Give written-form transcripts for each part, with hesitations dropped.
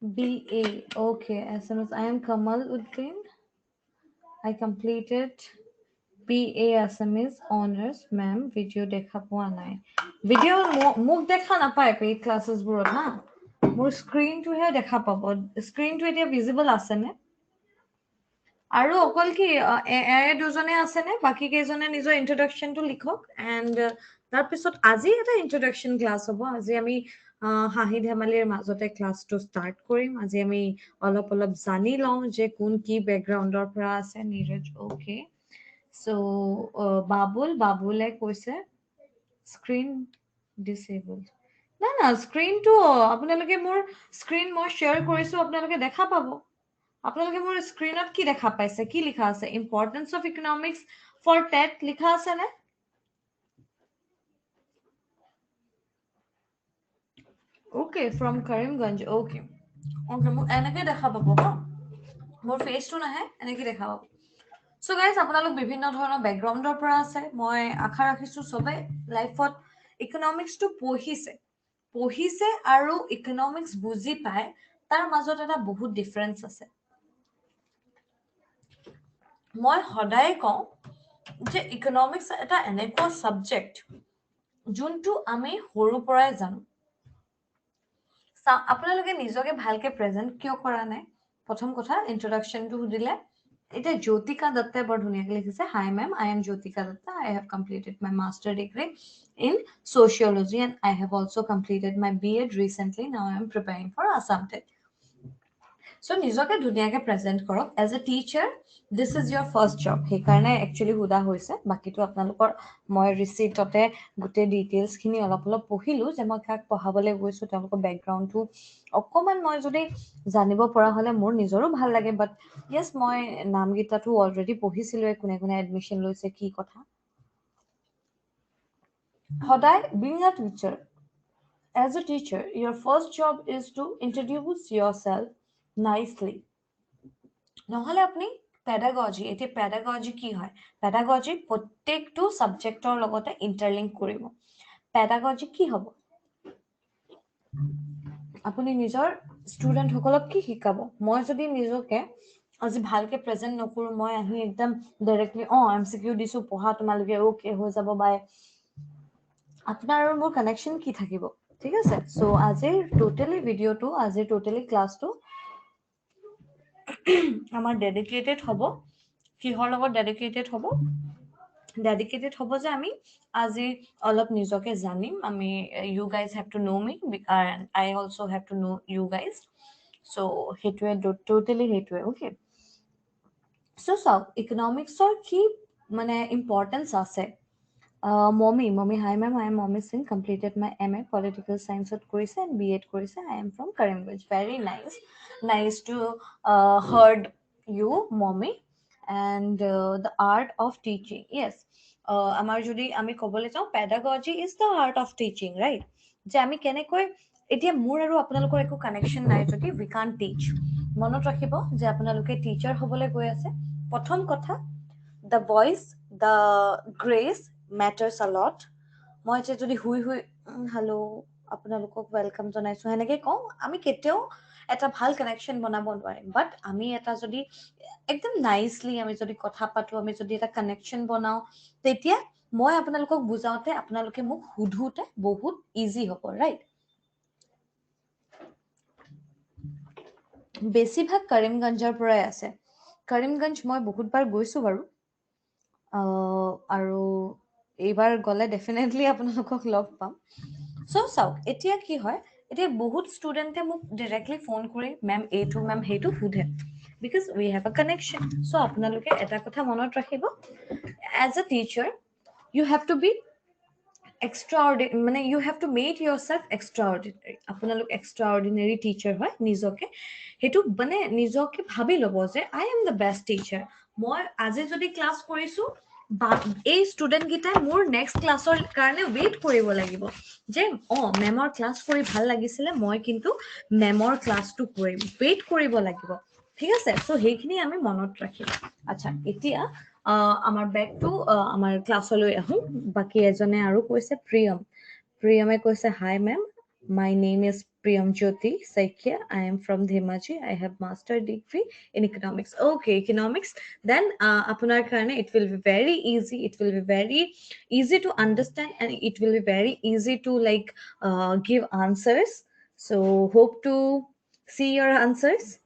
BA. Okay, SMS. I am Kamal Uddin. I completed BA Assamese Honors, ma'am. Video দেখা পোৱা নাই. Video মোক দেখা নাপায় paid classes বোৰত না। মোৰ স্ক্ৰীনটোহে দেখা পাব। স্ক্ৰীনটো এতিয়া ভিজিবল আছে নে? আৰু অকল কি এৰে দুজনে আছে নে? বাকি কেইজনে নিজৰ ইন্ট্ৰডাকচনটো লিখক এন্ড তাৰপিছত আজি এটা ইন্ট্ৰডাকচন ক্লাছ হ'ব। আজি আমি হাঁহি ধেমালিৰ মাজতে ক্লাছটো ষ্টাৰ্ট কৰিম। আজি আমি অলপ অলপ জানি লওঁ যে কোন কি বেকগ্ৰাউণ্ডৰ পৰা আছে। নীৰজ ওকে। So, বাবুলে কৈছে স্ক্ৰীন ডিসেবল না স্ক্ৰীনটো আপোনালোকে মোৰ স্ক্ৰীন মই শ্বেয়াৰ কৰিছো আপোনালোকে দেখা পাব আপোনালোকে মোৰ স্ক্ৰীনত কি দেখা পাইছে কি লিখা আছে importance of economics for TET লিখা আছে নে ওকে ফ্ৰম কৰিমগঞ্জ ওকে মোক এনেকে দেখা পাব মোৰ ফেচটো নাহে এনেকে দেখা পাব So guys, আপোনালোক বিভিন্ন ধৰণৰ বেকগ্ৰাউণ্ডৰ পৰা আছে মই আশা ৰাখিছো সবে লাইফত ইকনমিক্সটো পঢ়িছে আৰু ইকনমিক্স বুজি পায় তাৰ মাজত এটা বহুত ডিফাৰেন্স আছে মই সদায় কওঁ যে ইকনমিক্স এটা এনেকুৱা সাবজেক্ট যোনটো আমি সৰু পৰাই জানো আপোনালোকে নিজকে ভালকে প্ৰেজেন্ট কিয় কৰা নাই প্ৰথম কথা ইন্ট্ৰডাকচনটো সুধিলে এটা জ্যোতিকা দত্তাই বৰ ধুনীয়াকৈ লিখিছে hi ma'am I am Jyotika Dutta I have completed my master degree in sociology and I have also completed my B.Ed recently now I am preparing for Assam TET So নিজকে ধুনীয়াকে প্ৰেজেন্ট কৰক as a teacher this is your first job সেইকাৰণে actually সোধা হৈছে বাকীটো আপোনালোকৰ মই ৰিচিটতে গোটেই ডিটেইলছখিনি অলপ অলপ পঢ়িলোঁ যে মই কাক পঢ়াবলৈ গৈছোঁ তেওঁলোকৰ বেকগ্ৰাউণ্ডটো অকণমান মই যদি জানিব পৰা হ'লে মোৰ নিজৰো ভাল লাগে বাট য়েছ মই নামকেইটাতো অলৰেডি পঢ়িছিলোঁৱে কোনে কোনে এডমিশ্যন লৈছে কি কথা সদায় being a teacher As a teacher, your first job is to introduce yourself nicely. নহলে আপনি পেডাগজি এতিয়া পেডাগজি কি হয় পেডাগজি প্ৰত্যেকটো সাবজেক্টৰ লগতে ইন্টাৰলিংক কৰিব পেডাগজি কি হ'ব আপুনি নিজৰ ষ্টুডেন্ট সকলক কি শিকাব মই যদি নিজকে আজি ভালকে প্ৰেজেন্ট নকৰো মই আহি একদম ডাইৰেক্টলি এমসিকিউ দিছো পঢ়া তোমালোকে ওকে হৈ যাব বাই আপোনাৰ আৰু মোৰ কানেকশ্যন কি থাকিব ঠিক আছে সো আজিৰ টোটালি ভিডিঅ'টো আজিৰ টোটালি ক্লাছটো আমাৰ ডেডিকেটেড হ'ব কিহৰ লগত ডেডিকেটেড হ'ব যে আমি আজি অলপ নিজকে জানিম আমি you guys have to know me and I also' have to know you guys so' সেইটোৱে টোটেলি সেইটোৱে অ'কে চ' চাওক ইকনমিক্সৰ কি মানে ইম্পৰ্টেঞ্চ আছে Mommy, hi ma'am. I am Mommy Singh. Completed my MA Political Science at Korise and B.Ed Korise. I am from Karimganj. Very nice. Nice to heard you, Mommy. And the art of teaching. Yes. আমাৰ যদি আমি ক'বলৈ যাওঁ pedagogy is the art of teaching, right? যে আমি কেনেকৈ এতিয়া মোৰ আৰু আপোনালোকৰ একো কানেকশ্যন নাই যদি we can't teach. মনত ৰাখিব যে আপোনালোকে টিচাৰ হ'বলৈ গৈ আছে প্ৰথম কথা the voice, the grace matters a lot. মই যে যদি হুই হেল্ল' আপোনালোকক ৱেলকাম জনাইছো সেনেকে কওঁ আমি কেতিয়াও এটা ভাল কানেকশ্যন বনাব নোৱাৰিম বাট আমি এটা যদি একদম নাইচলি আমি যদি কথা পাতো আমি যদি এটা কানেকশ্যন বনাও তেতিয়া মই আপোনালোকক বুজাওতে আপোনালোকে মোক সুধোতে বহুত ইজি হ'ব ৰাইট বেছিভাগ কৰিমগঞ্জৰ পৰাই আছে কৰিমগঞ্জ মই বহুতবাৰ গৈছো বাৰু আৰু এইবাৰ গ'লে ডেফিনেটলি আপোনালোকক লগ পাম চ' চাওক এতিয়া কি হয় এতিয়া বহুত ষ্টুডেণ্টে মোক ডাইৰেক্টলি ফোন কৰি মেম এইটো মেম সেইটো সোধে because we have a connection so' আপোনালোকে এটা কথা মনত ৰাখিব as a teacher you have to be extraordinary মানে you have to make yourself extraordinary আপোনালোক এক্সট্ৰাঅৰ্ডিনাৰী টিচাৰ হয় নিজকে সেইটো মানে নিজকে ভাবি ল'ব যে I am the best teacher মই আজি যদি ক্লাছ কৰিছো এই ষ্টুডেণ্ট কেইটাই মোৰ নেক্সট ক্লাছৰ কাৰণে ৱেইট কৰিব লাগিব যে মেমৰ ক্লাছ কৰি ভাল লাগিছিলে মই কিন্তু মেমৰ ক্লাছটো কৰিম ৱেইট কৰিব লাগিব ঠিক আছে চ' সেইখিনি আমি মনত ৰাখিম আচ্ছা এতিয়া আমাৰ বেকটো আমাৰ ক্লাছলৈ আহোঁ বাকী এজনে আৰু কৈছে প্ৰিয়মে কৈছে হাই ma'am My name is Priyamjyoti Saikia. I am from Dhemaji. I have master degree in economics. Okay, economics. Then apunar karne it will be very easy. It will be very easy to understand, and it will be very easy to like give answers. So hope to see your answers.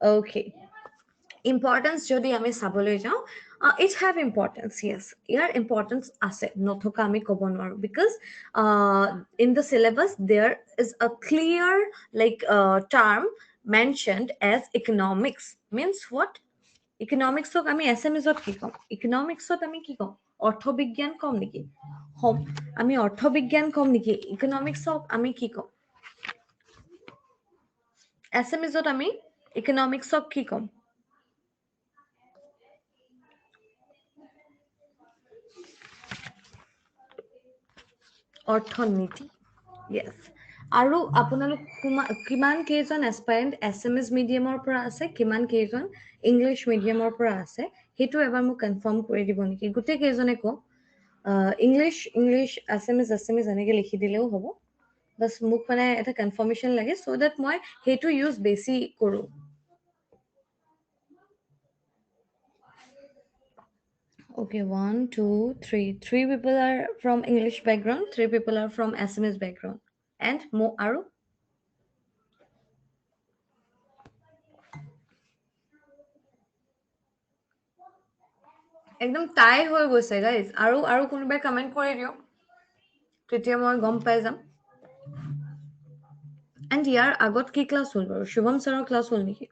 Okay. Importance যদি আমি চাবলৈ যাওঁ it have importance, yes, year importance আছে নথকা আমি ক'ব নোৱাৰো because in the syllabus there is a clear like term mentioned as economics. Means what? Economicsক আমি এছএমএছত কি ক'ম? Economicsত আমি কি ক'ম? অৰ্থবিজ্ঞান ক'ম নেকি? হ'ম। আমি অৰ্থবিজ্ঞান ক'ম নেকি? Economicsক আমি কি ক'ম? এছএমএছত আমি economicsক কি ক'ম? অৰ্থনীতি, yes. আৰু আপোনালোক কিমান কেইজন এছপাইৰেণ্ট এছএমএছ মিডিয়ামৰ পৰা আছে, কিমান কেইজন ইংলিছ মিডিয়ামৰ পৰা আছে, সেইটো এবাৰ মোক কনফাৰ্ম কৰি দিব নেকি? গোটেই কেইজনে কওক। ইংলিছ ইংলিছ এছএমএছ এনেকৈ লিখি দিলেও হ'ব, বাছ মোক মানে এটা কনফাৰ্মেশ্যন লাগে চ' ডেট মই সেইটো ইউজ বেছি কৰোঁ। Okay, 1, 2, 3. 3 people are from English background, 3 people are from SMS background. And more aru? একদম টাই হৈ গৈছে গাইজ। আৰু কোনোবাই কমেণ্ট কৰি দিয়ক, তেতিয়া মই গম পাই যাম। এণ্ড ইয়াৰ আগত কি ক্লাছ হ'ল বাৰু? শুভম ছাৰৰ ক্লাছ হ'ল নেকি?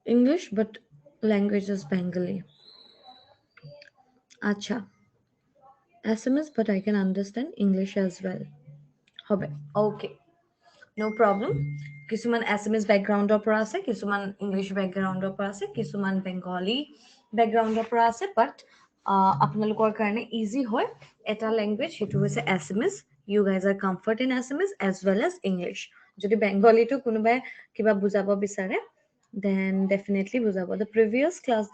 English but language is Bengali. আচ্ছা, SMS but I can understand English as well. হবে, okay, no problem. কিছুমান SMS বেকগ্ৰাউণ্ডৰ পৰা আছে, কিছুমান ইংলিছ বেকগ্ৰাউণ্ডৰ পৰা আছে, কিছুমান বেংগলী বেকগ্ৰাউণ্ডৰ পৰা আছে, বাট আপোনালোকৰ কাৰণে ইজি হয় এটা লেংগুৱেজ, সেইটো হৈছে SMS. You guys are comfort in SMS as well as English. যদি বেংগলীটো কোনোবাই কিবা বুজাব বিচাৰে দেন ডেফিনেটলি বুজাব। The previous class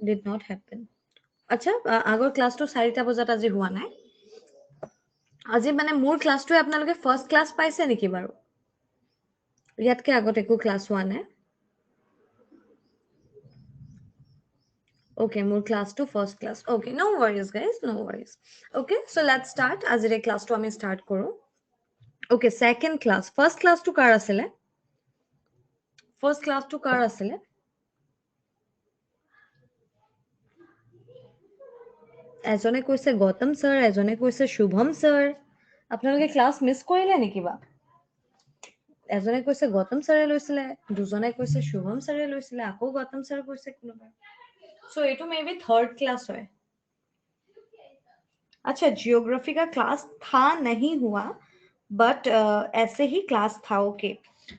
did not happen. আচ্ছা, আগৰ ক্লাছটো 4টা বজাত আজি হোৱা নাই। আজি মানে মোৰ ক্লাছটোৱে আপোনালোকে ফাৰ্ষ্ট ক্লাছ পাইছে নেকি বাৰু? ইয়াতকে আগত একো ক্লাছ হোৱা নাই? Okay, মোৰ ক্লাছটো first class. Okay, no worries guys, no worries. Okay, so let's start. আজিৰে ক্লাছটো আমি ষ্টাৰ্ট কৰোঁ। Okay, second class. First classটো কাৰ আছিলে? First classটো কাৰ আছিলে? এজনে কৈছে গৌতম ছাৰ, এজনে কৈছে শুভম ছাৰ। আপোনালোকে ক্লাছ মিছ কৰিলে নেকি বা? এজনে কৈছে গৌতম ছাৰে লৈছিলে, দুজনে কৈছে শুভম ছাৰে লৈছিলে, আকৌ গৌতম ছাৰ কৈছে কোনোবাই। সো এইটো মে বি থাৰ্ড ক্লাছ হয়। अच्छा, जियोग्राफी का क्लास था नहीं हुआ, बट ऐसे ही क्लास था। ओके,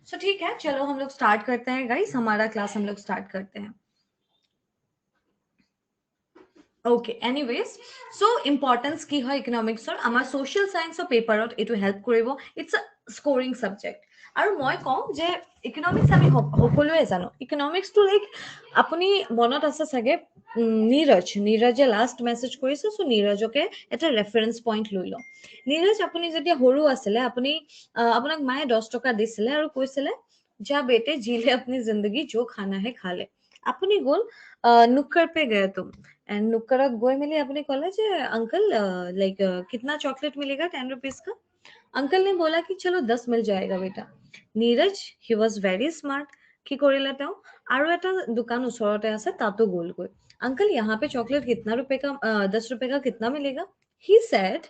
सो ठीक है, चलो हम लोग स्टार्ट करते हैं गाइस, हमारा क्लास हम लोग स्टार्ट करते हैं। ओके, एनीवेज, सो इम्पॉर्टेंस की है इकोनॉमिक्स और आमार सोशल साइंस पेपर एटू हेल्प करिबो। It's a scoring subject. আৰু মই কওঁ যে ইকনমিক্স আমি সকলোৱে জানো। ইকনমিক্সটো লাইক আপুনি মনত আছে চাগে নীৰজে লাষ্ট মেছেজ কৰিছে, চ' নীৰজকে এটা ৰেফাৰেঞ্চ পইণ্ট লৈ লওঁ। নীৰজ, আপুনি যেতিয়া সৰু আছিলে, আপোনাক মায়ে 10 টকা দিছিলে আৰু কৈছিলে যা বেটে জিলে अपनी जिंदगी जो खाना है खा ले। আপুনি গ'ল नुक्कड़ पे गए तुम, एंड नुक्कड़त गई मिली अपने कॉलेज अंकल लाइक कितना चॉकलेट मिलेगा 10 रुपीज का। अंकल ने बोला कि चलो 10 मिल जाएगा बेटा। Neeraj he was very smart. কি কৰিলে তেওঁ? আৰু এটা দোকান ওচৰতে আছে, তাতো গ'লগৈ। अंकल यहाँ पे चॉकलेट कितना रुपए का 10 रुपए का कितना मिलेगा? ही सेड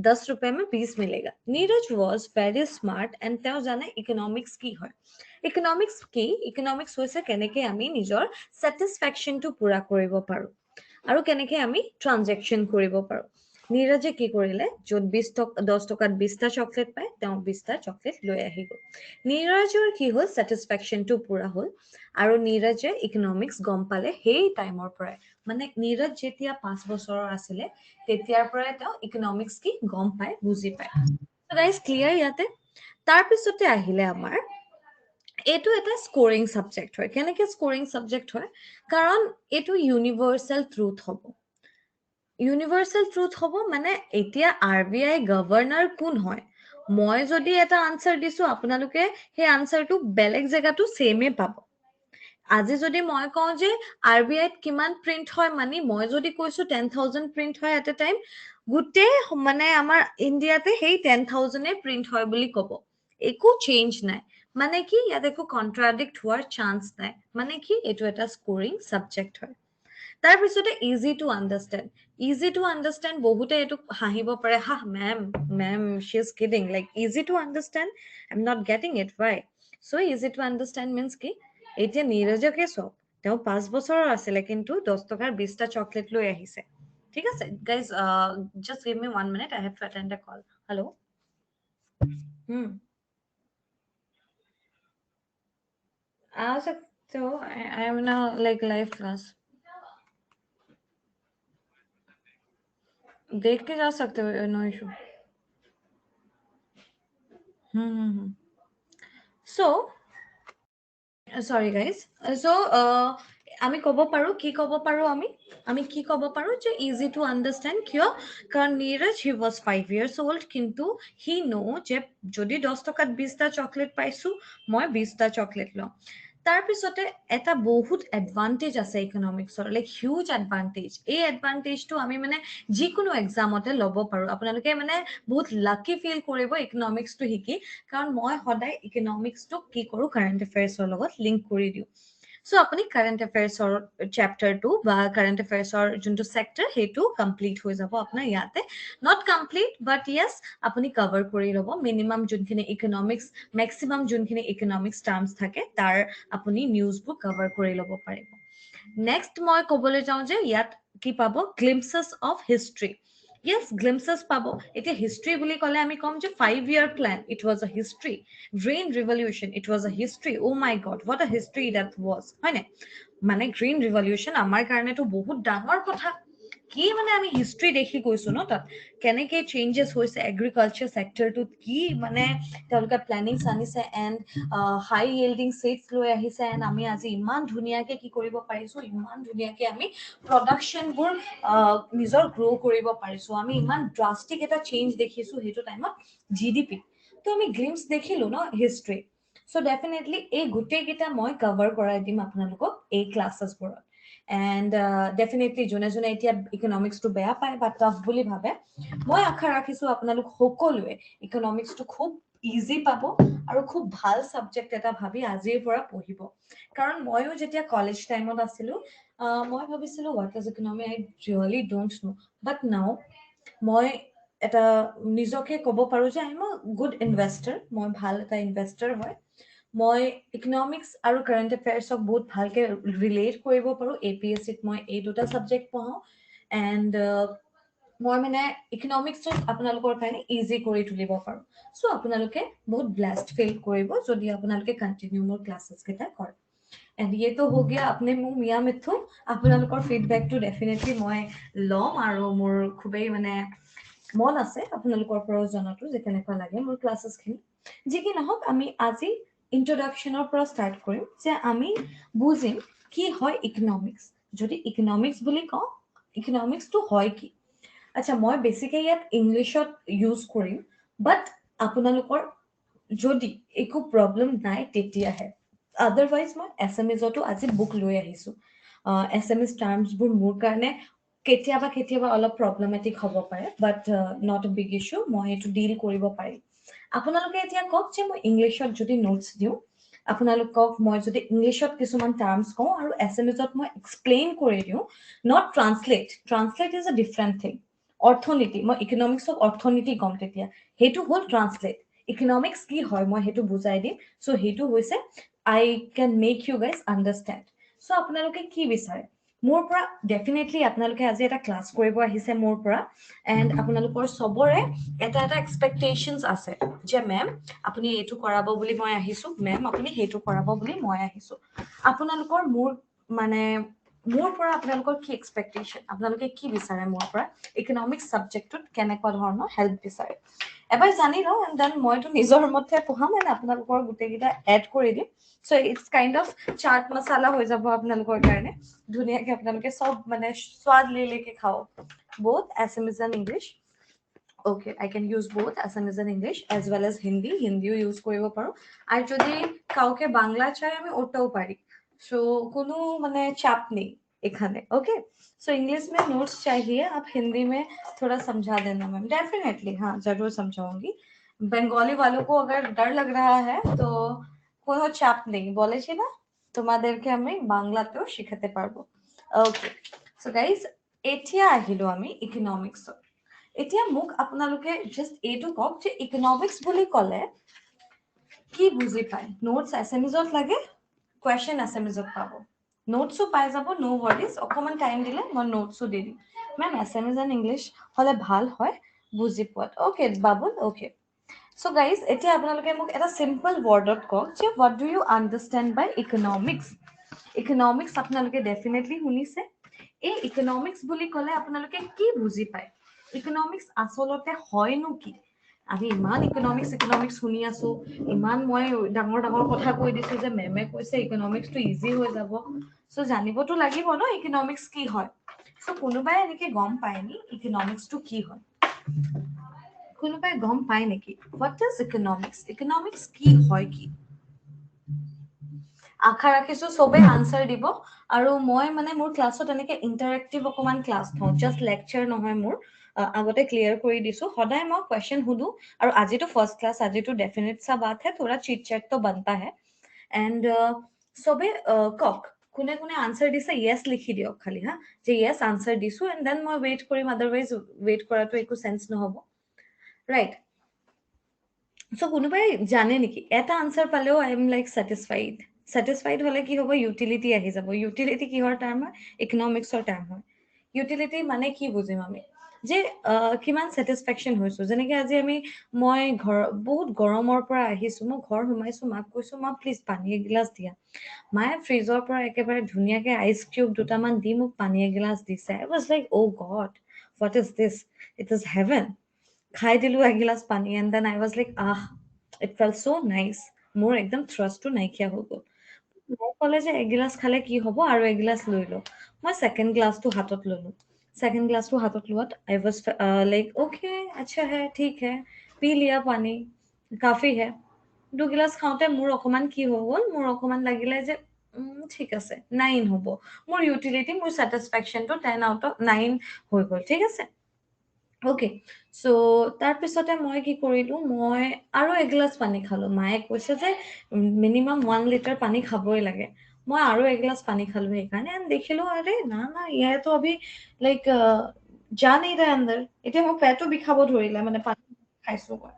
10 रुपए में 20 मिलेगा। Neeraj was very smart and তেওঁ জানে ইকনমিক্স কি হয়। ইকনমিক্স কি? ইকনমিক্স হৈছে কেনেকে আমি নিজৰ ছেটিছফেকশ্যনটো পূৰা কৰিব পাৰোঁ আৰু কেনেকে আমি ট্ৰানজেকশ্যন কৰিব পাৰোঁ। নীৰজে কি কৰিলে? য'ত 10 টকাত 20টা চকলেট পায়, তেওঁ 20টা চকলেট লৈ আহি গ'ল। নীৰজৰ কি হ'ল? ছেটিছফেকশ্যনটো পূৰা হ'ল আৰু নীৰজে ইকনমিক্স গম পালে সেই টাইমৰ পৰাই। মানে নীৰজ যেতিয়া 5 বছৰৰ আছিলে তেতিয়াৰ পৰাই তেওঁ ইকনমিক্স কি গম পায়, বুজি পায়। গাইজ ক্লিয়াৰ ইয়াতে? তাৰপিছতে আহিলে আমাৰ এইটো এটা স্কোৰিং ছাবজেক্ট হয়। কেনেকে স্কোৰিং ছাবজেক্ট হয়? কাৰণ এইটো ইউনিভাৰ্চেল ট্ৰুথ হ'ব। ইউনিভাৰ্চেল ট্ৰুথ হ'ব মানে এতিয়া RBI গভৰ্ণৰ কোন হয় মই যদি এটা আনসাৰ দিছো আপোনালোকে সেই আনসাৰটো বেলেগ জেগাটো সেমে পাব আজি যদি মই কওঁ যে RBI কিমান প্ৰিন্ট হয় মানে মই যদি কৈছো 10,000 প্ৰিন্ট হয় এট এ টাইম গোটেই মানে আমাৰ ইণ্ডিয়াতে সেই 10,000 প্ৰিন্ট হয় বুলি ক'ব একো চেঞ্জ নাই মানে কি ইয়াত একো কন্ট্ৰাডিক্ট হোৱাৰ চান্স নাই মানে কি এইটো এটা স্কোৰিং সাবজেক্ট হয় তাৰ পিছতে ইজি টু আণ্ডাৰষ্টেণ্ড বহুতে এইটো হাঁহিব পাৰে হা মেম শি is kidding like easy to understand I am not getting it Y so' easy to understand means কি এতিয়া নীৰজকে চাওক তেওঁ 5 বছৰৰ আছিলে কিন্তু 10 টকাৰ 20টা চকলেট লৈ আহিছে ঠিক আছে guys just give me 1 minute I have to attend the call hello' आ सकते हो आई एम ना लाइक लाइव क्लास देख के जा सकते हो no issue so sorry guys so আমি ক'ব পাৰো কি ক'ব পাৰো আমি কি ক'ব পাৰো যে easy to understand কিয় কাৰণ Neeraj he was 5 years old কিন্তু he know যে যদি 10 টকাত 20টা চকলেট পাইছো মই 20টা চকলেট লওঁ তাৰপিছতে এটা বহুত এডভান্টেজ আছে ইকনমিক্সৰ লাইক হিউজ এডভান্টেজ এই এডভান্টেজটো আমি মানে যিকোনো এক্সামতে ল'ব পাৰো আপোনালোকে মানে বহুত লাকি ফিল কৰিব ইকনমিক্সটো শিকি কাৰণ মই সদায় ইকনমিক্সটো কি কৰো কাৰেণ্ট এফেয়াৰ্ছৰ লগত লিংক কৰি দিওঁ সো আপুনি কাৰেণ্ট এফেয়াৰ্ছৰ চেপ্টাৰটো বা কাৰেণ্ট এফেয়াৰ্ছৰ যোনটো চেক্টৰ সেইটো কমপ্লিট হৈ যাব আপোনাৰ ইয়াতে নট কমপ্লিট বাট য়েছ আপুনি কভাৰ কৰি ল'ব মিনিমাম যোনখিনি ইকনমিক্স মেক্সিমাম যোনখিনি ইকনমিক্স টাৰ্মছ থাকে তাৰ আপুনি নিউজবোৰ কভাৰ কৰি ল'ব পাৰিব নেক্সট মই ক'বলৈ যাওঁ যে ইয়াত কি পাব গ্লিমছেছ অফ হিষ্ট্ৰী Yes, glimpses পাব এতিয়া হিষ্ট্ৰী বুলি ক'লে আমি ক'ম যে 5-year plan it was a history green revolution it was a history oh my god what a history that was হয় নাই মানে গ্ৰীণ ৰিভলিউচন আমাৰ কাৰণেতো বহুত ডাঙৰ কথা কি মানে আমি হিষ্ট্ৰী দেখি গৈছো ন তাত কেনেকে চেঞ্জেছ হৈছে এগ্ৰিকালচাৰ চেক্টৰটোত কি মানে তেওঁলোকে প্লেনিংছ আনিছে এণ্ড হাই ইয়েল্ডিং চিডছ লৈ আহিছে এণ্ড আমি আজি ইমান ধুনীয়াকে কি কৰিব পাৰিছো ইমান ধুনীয়াকে আমি প্ৰডাকশ্যনবোৰ নিজৰ গ্ৰ' কৰিব পাৰিছো আমি ইমান ড্ৰাষ্টিক এটা চেঞ্জ দেখিছো সেইটো টাইমত GDP তো আমি গ্লিমছ দেখিলো ন হিষ্ট্ৰী চ' ডেফিনেটলি এই গোটেইকেইটা মই কভাৰ কৰাই দিম আপোনালোকক এই ক্লাছেছবোৰত এণ্ড ডেফিনেটলি যোনে যোনে এতিয়া ইকনমিক্সটো বেয়া পায় বা টাফ বুলি ভাবে মই আশা ৰাখিছো আপোনালোক সকলোৱে ইকনমিক্সটো খুব ইজি পাব আৰু খুব ভাল চাবজেক্ট এটা ভাবি আজিৰ পৰা পঢ়িব কাৰণ ময়ো যেতিয়া কলেজ টাইমত আছিলো মই ভাবিছিলো what is economy I really don't know but now মই এটা নিজকে ক'ব পাৰো যে I am a good investor মই ভাল এটা ইনভেষ্টাৰ হয় মই ইকনমিক্স আৰু কাৰেণ্ট এফেয়াৰ্ছক বহুত ভালকে ৰিলেট কৰিব পাৰো APSCত মই এই দুটা চাবজেক্ট পঢ়াওঁ এণ্ড মই মানে ইকনমিক্সত আপোনালোকৰ কাৰণে ইজি কৰি তুলিব পাৰো চ' আপোনালোকে বহুত ব্লেছড ফিল কৰিব যদি আপোনালোকে কণ্টিনিউ মোৰ ক্লাছেছ কেইটা কৰে এণ্ড ये तो हो गया अपने मुंह मियाँ मिथु আপোনালোকৰ ফিডবেকটো ডেফিনেটলি মই ল'ম আৰু মোৰ খুবেই মানে মন আছে আপোনালোকৰ পৰাও জনাটো যে কেনেকুৱা লাগে মোৰ ক্লাছেছখিনি যি কি নহওক আমি আজি ইন্ট্ৰডাকশ্যনৰ পৰা ষ্টাৰ্ট কৰিম যে আমি বুজিম কি হয় ইকনমিক্স যদি ইকনমিক্স বুলি কওঁ ইকনমিক্সটো হয় কি আচ্ছা মই বেছিকে ইয়াত ইংলিছত ইউজ কৰিম বাট আপোনালোকৰ যদি একো প্ৰব্লেম নাই তেতিয়াহে আদাৰৱাইজ মই এছএমএছতো আজি বুক লৈ আহিছো এছএমএছ টাৰ্মছবোৰ মোৰ কাৰণে কেতিয়াবা অলপ প্ৰব্লেমেটিক হ'ব পাৰে বাট নট এ বিগ ইছ্যু মই এইটো ডিল কৰিব পাৰিম আপোনালোকে এতিয়া কওক যে মই ইংলিছত যদি নোটছ দিওঁ আপোনালোকক মই যদি ইংলিছত কিছুমান টাৰ্মছ কওঁ আৰু এছএমএছত মই এক্সপ্লেইন কৰি দিওঁ not translate is a different thing অৰ্থনীতি মই ইকনমিক্সক অৰ্থনীতি ক'ম তেতিয়া সেইটো হ'ল ট্ৰান্সলেট ইকনমিক্স কি হয় মই সেইটো বুজাই দিম চ' সেইটো হৈছে I can make you guys understand so' আপোনালোকে কি বিচাৰে মোৰ পৰা ডেফিনেটলি আপোনালোকে আজি এটা ক্লাছ কৰিব আহিছে মোৰ পৰা এণ্ড আপোনালোকৰ চবৰে এটা এক্সপেক্টেশ্যনছ আছে যে মেম আপুনি এইটো কৰাব বুলি মই আহিছো মেম আপুনি সেইটো কৰাব বুলি মই আহিছো আপোনালোকৰ মোৰ মানে মোৰ পৰা আপোনালোকৰ কি এক্সপেক্টেশ্যন, আপোনালোকে কি বিচাৰে মোৰ পৰা, ইকনমিক্স ছাবজেক্টটোত কেনেকুৱা ধৰণৰ হেল্প বিচাৰে এবাৰ জানি লওঁ, এণ্ড দেন মইতো নিজৰ মতে পঢ়াম এণ্ড আপোনালোকৰ গোটেইকেইটা এড কৰি দিম। চ' ইটছ কাইণ্ড অফ চাট মছালা হৈ যাব আপোনালোকৰ কাৰণে, ধুনীয়াকে আপোনালোকে চব মানে স্বাদ লৈ লৈকে খাওঁ, both Assamese and English. Okay, I can use both Assamese and English as well as Hindi. হিন্দিও ইউজ কৰিব পাৰো, আর যদি কাউকে বাংলা চাই আমি ওটাও পারি। सो কোনো মানে চাপ নেই এখানে। ओके, सो इंग्लिश में नोट्स चाहिए, आप हिंदी में थोड़ा समझा देना मैम। डेफिनेटली हाँ, जरूर समझाऊंगी। बंगाली वालों को अगर डर लग रहा है तो কোনো চাপ নেই, বলেছি না তোমাদেরকে আমি বাংলাতেও শিখাতে পারবো। ওকে, সো গাইজ এতিয়া আহিলো আমি ইকনমিক্সত। এতিয়া মোক আপোনালোকে জাস্ট এইটো কওক যে ইকনমিক্স বুলি ক'লে কি বুজি পায়? নোটছ এছএমএছত লাগে, কুৱেশ্যন এছএমএছত পাব, নোটছো পাই যাব, নো ৱৰিজ, অকণমান টাইম দিলে মই নোটছো দি দিম। মেম এছএমএছ এণ্ড ইংলিছ হ'লে ভাল হয় বুজি পোৱাত। Okay Babul, okay. So' guys এতিয়া আপোনালোকে মোক এটা চিম্পল ৱৰ্ডত কওক যে what do you understand by economics. Economics আপোনালোকে ডেফিনেটলি শুনিছে। এই ইকনমিক্স বুলি ক'লে আপোনালোকে কি বুজি পায়? ইকনমিক্স আচলতে হয়নো কি? আমি ইমান ইকনমিক্স শুনি আছো, ইমান মই ডাঙৰ ডাঙৰ কথা কৈ দিছো যে মেমে কৈছে ইকনমিক্সটো ইজি হৈ যাব। চ' জানিবতো লাগিব ন ইকনমিক্স কি হয়। চ' কোনোবাই এনেকে গম পায় নি ইকনমিক্সটো কি হয়? কোনোবাই গম পায় নেকি? What is economics? ইকনমিক্স কি হয় কি? আশা ৰাখিছো চবে আনসাৰ দিব। আৰু মই মানে মোৰ ক্লাছত এনেকে ইন্টাৰেক্টিভ অকমান ক্লাছ থওঁ, জাষ্ট লেকচাৰ নহয় মোৰ। আগতে ক্লিয়াৰ কৰি দিছো, সদায় মই কুৱেশ্যন সুধো। আৰু আজিতো ফাৰ্ষ্ট ক্লাছ, আজিতো ডেফিনেট সা বাত হে, থোड़ा চিট চেট তো বনতা হে। এণ্ড চবে কওক কোনে কোনে আনসাৰ দিছে, য়েছ লিখি দিয়ক খালি হা, যে য়েছ আনসাৰ দিছো, এণ্ড দেন মই ৱেইট কৰিম, আদাৰৱাইজ ৱেইট কৰাটো একো চেন্স নহ'ব, ৰাইট? চ' কোনোবাই জানে নেকি? এটা আনসাৰ পালেও I am like satisfied. Satisfied হলে কি হ'ব? ইউটিলিটি আহি যাব। ইউটিলিটি কিহৰ টাৰ্ম হয়? ইকনমিক্সৰ টাৰ্ম হয়। ইউটিলিটি মানে কি বুজিম আমি? যে কিমান ছেটিছফেকশ্যন হৈছো। যেনেকে আজি মই বহুত গৰমৰ পৰা আহিছো, মই ঘৰ সোমাইছো, মাক কৈছো মা প্লিজ পানী এগিলাচ দিয়া। মায়ে ফ্ৰিজৰ পৰা একেবাৰে ধুনীয়াকে আইচ কিউব দুটামান দি মোক পানী এগিলাচ দিছে। I was like oh' God, what is this? It is heaven. খাই দিলো এগিলাচ পানী, and then I was like it felt so' nice. মোৰ একদম থ্ৰাষ্টটো নাইকিয়া হৈ গ'ল। মোক ক'লে যে এগিলাচ খালে কি হ'ব, আৰু এগিলাচ লৈ ল। মই ছেকেণ্ড গ্লাছটো হাতত ল'লো। ছেকেণ্ড গ্লাছটো হাতত লোৱাত আই ৱাজ লাইক অ'কে আচ্ছা হে ঠিক হে, পি লিয়া পানী, কাফি হে। দুগিলাচ খাওঁতে মোৰ অকমান কি হৈ গ'ল, মোৰ অকমান লাগিলে যে ঠিক আছে 9 হ'ব। মোৰ ইউটিলিটি, মোৰ ছেটিছফেকশ্যনটো 10/9 হৈ গ'ল, ঠিক আছে। অ'কে, চ' তাৰপিছতে মই কি কৰিলো, মই আৰু এগিলাচ পানী খালো। মায়ে কৈছে যে মিনিমাম 1 লিটাৰ পানী খাবই লাগে। মই আৰু এগিলাচ পানী খালো সেইকাৰণে, দেখিলো আৰে না না ইয়াৰ তো অভি লাইক যা নেহি ৰহা আন্দৰ। এতিয়া মোৰ পেটো বিষাব ধৰিলে, মানে পানী খাইছো মই।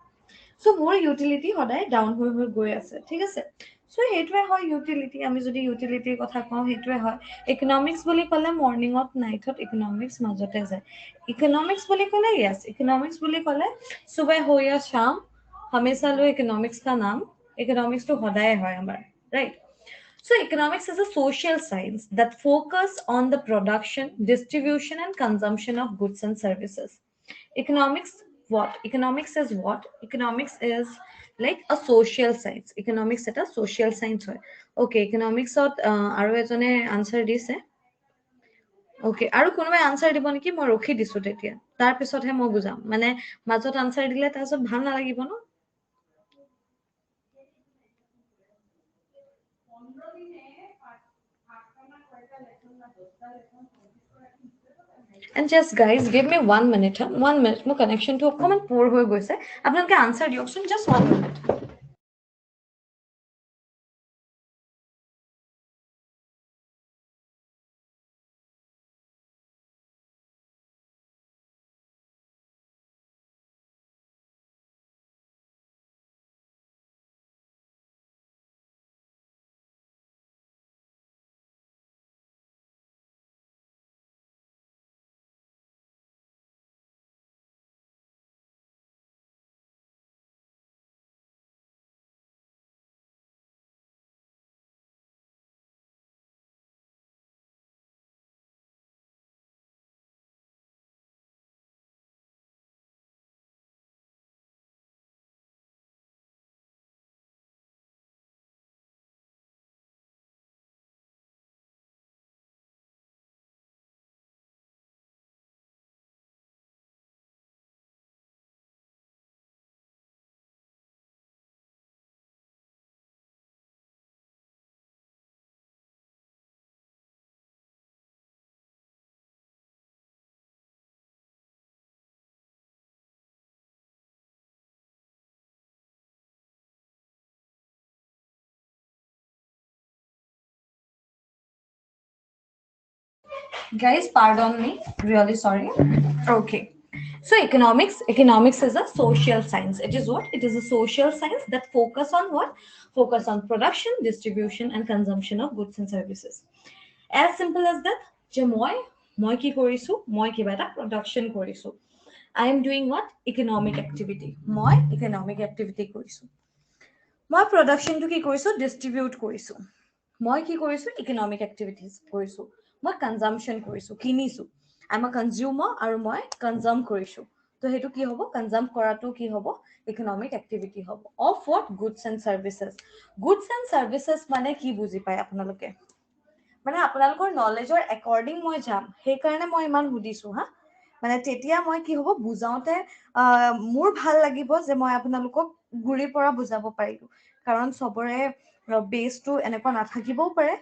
চ' মোৰ ইউটিলিটি সদায় ডাউন হৈ হৈ গৈ আছে, ঠিক আছে। চ' সেইটোৱে হয় ইউটিলিটি। আমি যদি ইউটিলিটিৰ কথা কওঁ, সেইটোৱে হয়। ইকনমিক্স বুলি ক'লে মৰ্ণিঙত নাইটত ইকনমিক্স মাজতে যায়। इकोनॉमिक्स बोले को यस, इकोनॉमिक्स बोले को सुबह हो या शाम, हमेशा लो इकोनॉमिक्स का नाम। इकोनॉमिक्स तो होदाय है हमारा, right? So economics is a social science that focus on the production, distribution and consumption of goods and services. Economics what? Economics is what? Economics is like a social science. Economics এটা social science হয়। Okay, economics আৰু এজনে answer দিছে। Okay, আৰু কোনোবাই answer দিব নেকি? মই ৰখি দিছো তেতিয়া, তাৰ পিছতহে মই বুজাম। মানে মাজত আনচাৰ দিলে তাৰপিছত ভাল নালাগিব ন। And just guys, give me 1 minute. 1 minute. মোৰ কানেকশ্যনটো অকণমান প'ৰ হৈ গৈছে। আপোনালোকে আনচাৰ দিয়কচোন, just 1 minute। Guys, pardon me. Really sorry. Okay. So economics is a social science. It is what? It is a social science that focus on what? Focus on production, distribution, and consumption of goods and services. As simple as that. যে মই কি কৰিছো? মই কিবা এটা production কৰিছো. I am doing what? Economic activity. মই economic activity কৰিছো. মই প্ৰডাকশ্যনটো কি কৰিছো? ডিষ্ট্ৰিবিউট কৰিছো. মই কি কৰিছো? ইকনমিক এক্টিভিটিজ কৰিছো. মই কনজাম্পশ্যন কৰিছো, কিনিছো। আই এম আ কনজিউমাৰ আৰু মই কনজাম কৰিছো। তো সেইটো কি হ'ব? কনজাম কৰাটো কি হ'ব? ইকনমিক এক্টিভিটি হ'ব of what? Goods and services. Goods and services মানে কি বুজি পায় আপোনালোকে? মানে আপোনালোকৰ নলেজৰ একৰ্ডিং মই যাম, সেইকাৰণে মই ইমান সুধিছো হা। মানে তেতিয়া মই কি হ'ব বুজাওতে মোৰ ভাল লাগিব যে মই আপোনালোকক গুৰিৰ পৰা বুজাব পাৰিলো, কাৰণ চবৰে বেছটো এনেকুৱা নাথাকিবও পাৰে।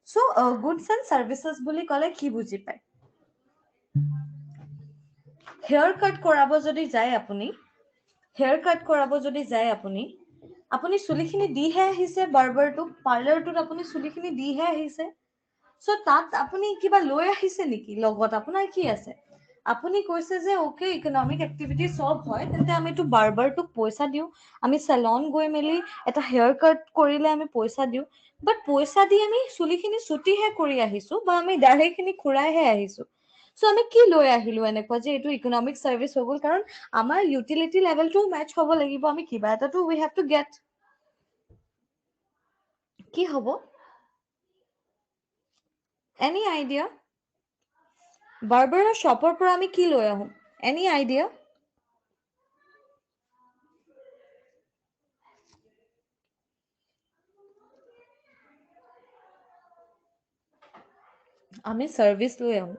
চ' গুডছ এণ্ড চাৰ্ভিচেছ বুলি ক'লে কি বুজি পায়? হেয়াৰ কাট কৰাব যদি যায় আপুনি, হেয়াৰ কাট কৰাব যদি যায় আপুনি চুলিখিনি দিহে আহিছে বাৰ্বাৰটোক, পাৰ্লাৰটোত আপুনি চুলিখিনি দিহে আহিছে। চ' তাত আপুনি কিবা লৈ আহিছে নেকি লগত? আপোনাৰ কি আছে? আপুনি কৈছে যে ওকে ইকনমিক এক্টিভিটি চব হয়, তেন্তে আমিতো বাৰ্বাৰটোক পইচা দিওঁ, আমি চেলন গৈ মেলি এটা হেয়াৰ কাট কৰিলে আমি পইচা দিওঁ, বাট পইচা দি আমি চুলিখিনি চুটিহে কৰি আহিছো বা আমি দাঢ়িখিনি খুৰাইহে আহিছো। চ' আমি কি লৈ আহিলো এনেকুৱা যে এইটো ইকনমিক চাৰ্ভিচ হৈ গ'ল? কাৰণ আমাৰ ইউটিলিটি লেভেলটো মেচ হ'ব লাগিব, আমি কিবা এটাতো উই হেভ টু গেট। কি হ'ব? Any idea? বাৰ্বাৰৰ শ্বপৰ পৰা আমি কি লৈ আহোঁ? Any idea? আমি চাৰ্ভিচ লৈ আহোঁ।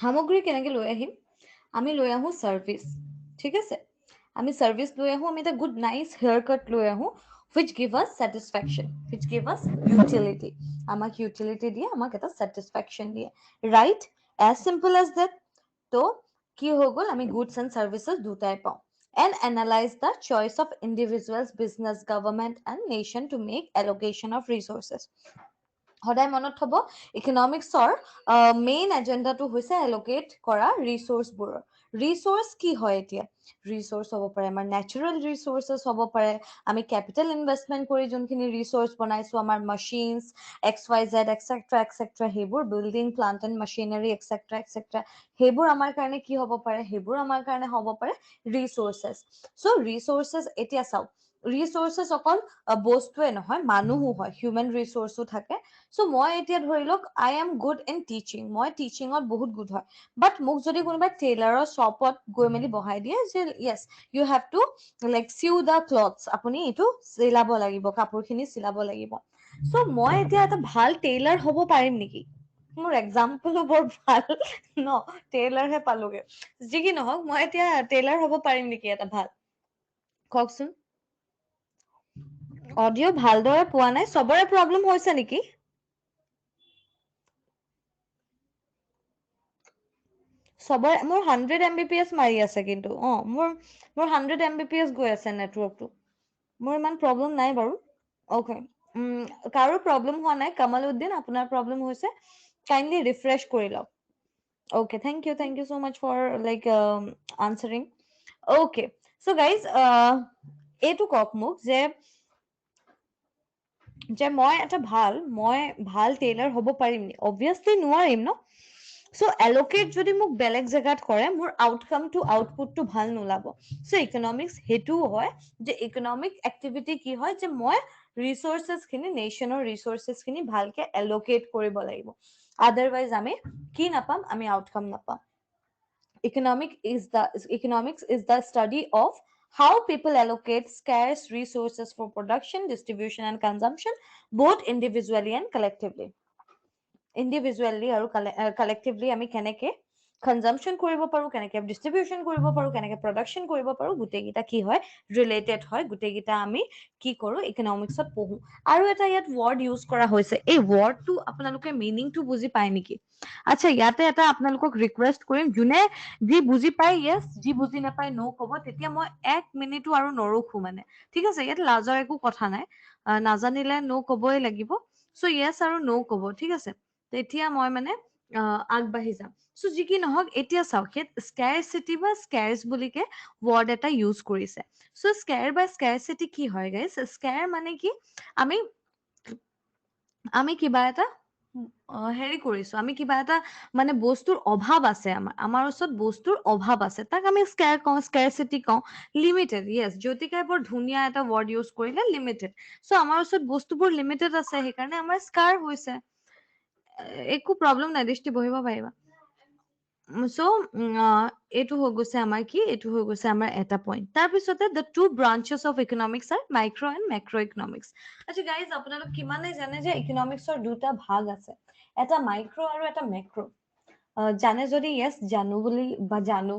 সামগ্ৰী কেনেকৈ লৈ আহিম? আমি লৈ আহোঁ চাৰ্ভিচ। ঠিক আছে, আমি চাৰ্ভিচ লৈ আহোঁ, আমি এটা গুড নাইচ হেয়াৰ কাট লৈ আহোঁ, which give us satisfaction, which give us utility. আমাক ইউটিলিটি দিয়ে, আমাক এটা satisfaction দিয়ে, right? as simple as that. তো কি হৈ গ'ল? আমি গুডছ এণ্ড চাৰ্ভিচেছ দুটাই পাওঁ। And analyze the choice of individuals, business, government, and nation to make allocation of resources. সদায় মনত থব, ইকনমিক্সৰ মেইন এজেণ্ডাটো হৈছে এল'কেট কৰা ৰিচোৰ্চবোৰৰ। ৰিচোৰ্চ কি হয় এতিয়া? ৰিচোৰ্চ হ'ব পাৰে আমাৰ নেচাৰেল ৰিচোৰ্চেছ হ'ব পাৰে, আমি কেপিটেল ইনভেষ্টমেণ্ট কৰি যোনখিনি ৰিচোৰ্চ বনাইছোঁ, আমাৰ মেচিনছ XYZ এক্সেট্ৰা, সেইবোৰ building plant and machinery etcetera, সেইবোৰ আমাৰ কাৰণে কি হ'ব পাৰে? সেইবোৰ আমাৰ কাৰণে হ'ব পাৰে ৰিচোৰ্চেছ। চ' ৰিচোৰ্চেছ এতিয়া চাওক, ৰিচোৰ্চেছ অকল বস্তুৱে নহয়, মানুহো হয়, হিউমেন ৰিচোৰ্চো থাকে। চ' মই এতিয়া ধৰি লওক I am good in teaching, মই টিচিঙত বহুত গুড হয়, বাট মোক যদি কোনোবাই টেইলাৰৰ শ্বপত গৈ মেলি বহাই দিয়ে যে yes you have to like sew the clothes, আপুনি এইটো চিলাব লাগিব, কাপোৰখিনি চিলাব লাগিব। চ' মই এতিয়া এটা ভাল টেইলাৰ হ'ব পাৰিম নেকি? মোৰ এক্সাম্পলো বৰ ভাল ন, টেইলাৰহে পালোগে। যি কি নহওক, মই এতিয়া টেইলাৰ হ'ব পাৰিম নেকি এটা ভাল? কওকচোন। অডিঅ' ভালদৰে পোৱা নাই, চবৰে প্ৰব্লেম হৈছে নেকি? চবৰে, মোৰ 100 Mbps মাৰি আছে, কিন্তু মোৰ 100 Mbps গৈ আছে নেটৱৰ্কটো। মোৰ ইমান প্ৰব্লেম নাই বাৰু। অ'কে, কাৰো প্ৰব্লেম হোৱা নাই। কামালউদ্দিন, আপোনাৰ প্ৰব্লেম হৈছে, কাইণ্ডলি ৰিফ্ৰেছ কৰি লওক। Okay, thank you so much for like answering. Okay, so' guys এইটো কওক মোক যে মই এটা ভাল টেইলাৰ হ'ব পাৰিম নি? অবভিয়াছলি নোৱাৰিম ন। চ' এল'কেট যদি মোক বেলেগ জেগাত কৰে, মোৰ আউটপুটটো ভাল নোলাব। চ' ইকনমিক্স সেইটোও হয় যে ইকনমিক এক্টিভিটি কি হয়, যে মই ৰিচোৰ্চেছখিনি, নেশ্যনৰ ৰিচোৰ্চেছখিনি ভালকে এল'কেট কৰিব লাগিব, আদাৰৱাইজ আমি কি নাপাম? আমি আউটকাম নাপাম। Economics is the study of how people allocate scarce resources for production, distribution, and consumption, both individually and collectively. Individually আৰু কালেক্টিভলি আমি কেনেকে কনজাম্পশ্যন কৰিব পাৰোঁ, কেনেকে ডিষ্ট্ৰিবিউশ্যন কৰিব পাৰোঁ, কেনেকে প্ৰডাকশ্যন কৰিব পাৰোঁ, গোটেইকেইটা কি হয়? ৰিলেটেড হয়। গোটেইকেইটা আমি কি কৰোঁ? ইকনমিক্সত পঢ়োঁ। আৰু এটা ইয়াত ৱৰ্ড ইউজ কৰা হৈছে, এই ৱৰ্ডটো আপোনালোকে মিনিংটো বুজি পায় নেকি? আচ্ছা, ইয়াতে এটা আপোনালোকক ৰিকুৱেষ্ট কৰিম, যোনে যি বুজি পায় য়েছ, যি বুজি নাপায় ন' ক'ব, তেতিয়া মই 1 মিনিটো আৰু নৰখো মানে। ঠিক আছে, ইয়াত লাজৰ একো কথা নাই, নাজানিলে ন' ক'বই লাগিব। চ' য়েছ আৰু ন' ক'ব, ঠিক আছে? তেতিয়া মই মানে আগবাঢ়ি যাম সো যি কি নহওক এতিয়া চাওক সেই স্ক্যাৰচিটি বা স্ক্যাৰছ বুলিকে ৱৰ্ড এটা ইউজ কৰিছে সো স্ক্যাৰ বা স্ক্যাৰচিটি কি হয় গাইস স্ক্যাৰ মানে কি আমি আমি কিবা এটা হেৰি কৰিছো আমি কিবা এটা মানে বস্তুৰ অভাৱ আছে আমাৰ ওচৰত বস্তুৰ অভাৱ আছে তাক আমি স্ক্যাৰ কওঁ স্ক্যাৰচিটি কওঁ লিমিটেড ইয়েছ জ্যোতিকাই বৰ ধুনীয়া এটা ৱৰ্ড ইউজ কৰিলে লিমিটেড সো আমাৰ ওচৰত বস্তুবোৰ লিমিটেড আছে সেইকাৰণে আমাৰ স্কাৰ হৈছে একো প্ৰব্লেম নাই দৃষ্টি বহিব পাৰিবা সো এইটো হৈ গৈছে আমাৰ কি এইটো হৈ গৈছে আমাৰ এটা পইণ্ট তাৰপিছতে the two branches of economics are micro and macro economics আচ্ছা গাইজ আপোনালোক কিমানে জানে যে ইকনমিক্সৰ দুটা ভাগ আছে এটা মাইক্ৰ আৰু এটা মেক্ৰ জানে যদি য়েছ জানো বুলি বা জানো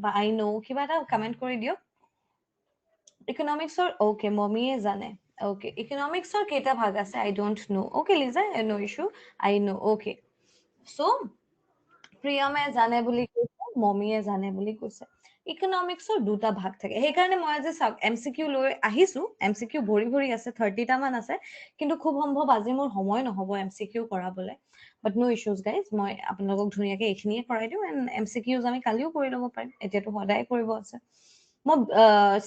বা আই নো কিবা এটা কমেণ্ট কৰি দিয়ক ইকনমিক্সৰ ওকে মমিয়ে জানে ওকে ইকনমিক্সৰ কেইটা ভাগ আছে I don't know okay Liza no issue I know okay so প্ৰিয়মে জানে বুলি কৈছে মমিয়ে জানে বুলি কৈছে ইকনমিক্সৰ দুটা ভাগ থাকে সেইকাৰণে মই আজি চাওক এমচিকিউ লৈ আহিছো এমচিকিউ ভৰি ভৰি আছে 30টা মান আছে কিন্তু খুব সম্ভৱ আজি মোৰ সময় নহব এমচিকিউ কৰাবলৈ বাট নো ইছ্যুজ গাইজ মই আপোনালোকক ধুনীয়াকে এইখিনিয়ে কৰাই দিওঁ এণ্ড এমচিকিউজ আমি কালিও কৰি ল'ব পাৰিম এতিয়াতো সদায় কৰিব আছে মই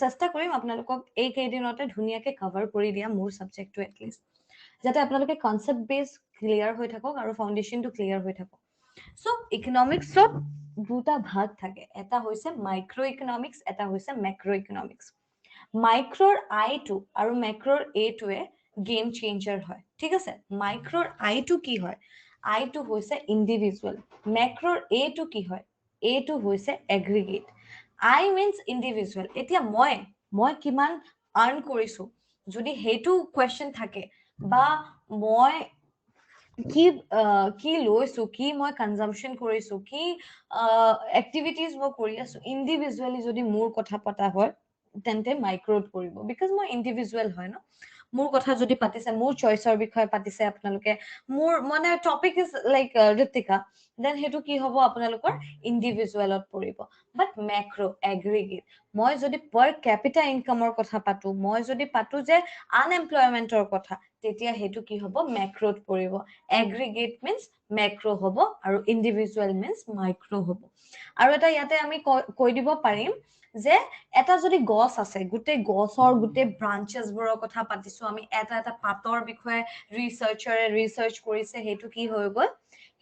চেষ্টা কৰিম আপোনালোকক এই কেইদিনতে ধুনীয়াকে কভাৰ কৰি দিয়া মোৰ সাবজেক্টটো এটলিষ্ট যাতে আপোনালোকে কনসেপ্ট বেস ক্লিয়াৰ হৈ থাকক আৰু ফাউণ্ডেশ্যনটো ক্লিয়াৰ হৈ থাকক সো ইকনমিক্সত দুটা ভাগ থাকে এটা হৈছে মাইক্ৰ ইকনমিক্স এটা হৈছে মেক্ৰ ইকনমিক্স মাইক্ৰৰ আইটো আৰু মেক্ৰৰ এটোৱে গেম চেঞ্জাৰ হয় ঠিক আছে মাইক্ৰৰ আইটো কি হয় আইটো হৈছে ইণ্ডিভিজুৱেল মেক্ৰৰ এটো কি হয় এটো হৈছে এগ্ৰিগেট আই মিন্স ইণ্ডিভিজুৱেল এতিয়া মই কিমান আৰ্ন কৰিছো যদি সেইটো কুৱেশ্যন থাকে বা মই কি লৈছো কি মই কনজাম্পচন কৰিছো কি এক্টিভিটিজ মই কৰি আছো ইণ্ডিভিজুৱেলি যদি মোৰ কথা পতা হয় তেন্তে মাইক্ৰ'ত পৰিব বিকজ মই ইণ্ডিভিজুৱেল হয় ন মোৰ কথা যদি পাতিছে মোৰ চইচৰ বিষয়ে পাতিছে আপোনালোকে মোৰ মানে topic is like Ritika then সেইটো কি হ'ব আপোনালোকৰ ইণ্ডিভিজুৱেলত পৰিব বাট মেক্ৰ' এগ্ৰিগেট মই যদি পাৰ কেপিটা ইনকামৰ কথা পাতো মই যদি পাতো যে আনএমপ্লয়মেন্টৰ কথা তেতিয়া সেইটো কি হ'ব মেক্ৰ'ত পৰিব এগ্ৰিগেট মিন্স মেক্ৰ' হ'ব আৰু ইণ্ডিভিজুৱেল মিন্স মাইক্ৰ' হ'ব আৰু এটা ইয়াতে আমি কৈ দিব পাৰিম যে এটা যদি গছ আছে গোটেই গছৰ গোটেই ব্ৰাঞ্চেছ বোৰৰ কথা পাতিছো আমি এটা এটা পাতৰ বিষয়ে ৰিচাৰ্চাৰে ৰিচাৰ্চ কৰিছে সেইটো কি হৈ গ'ল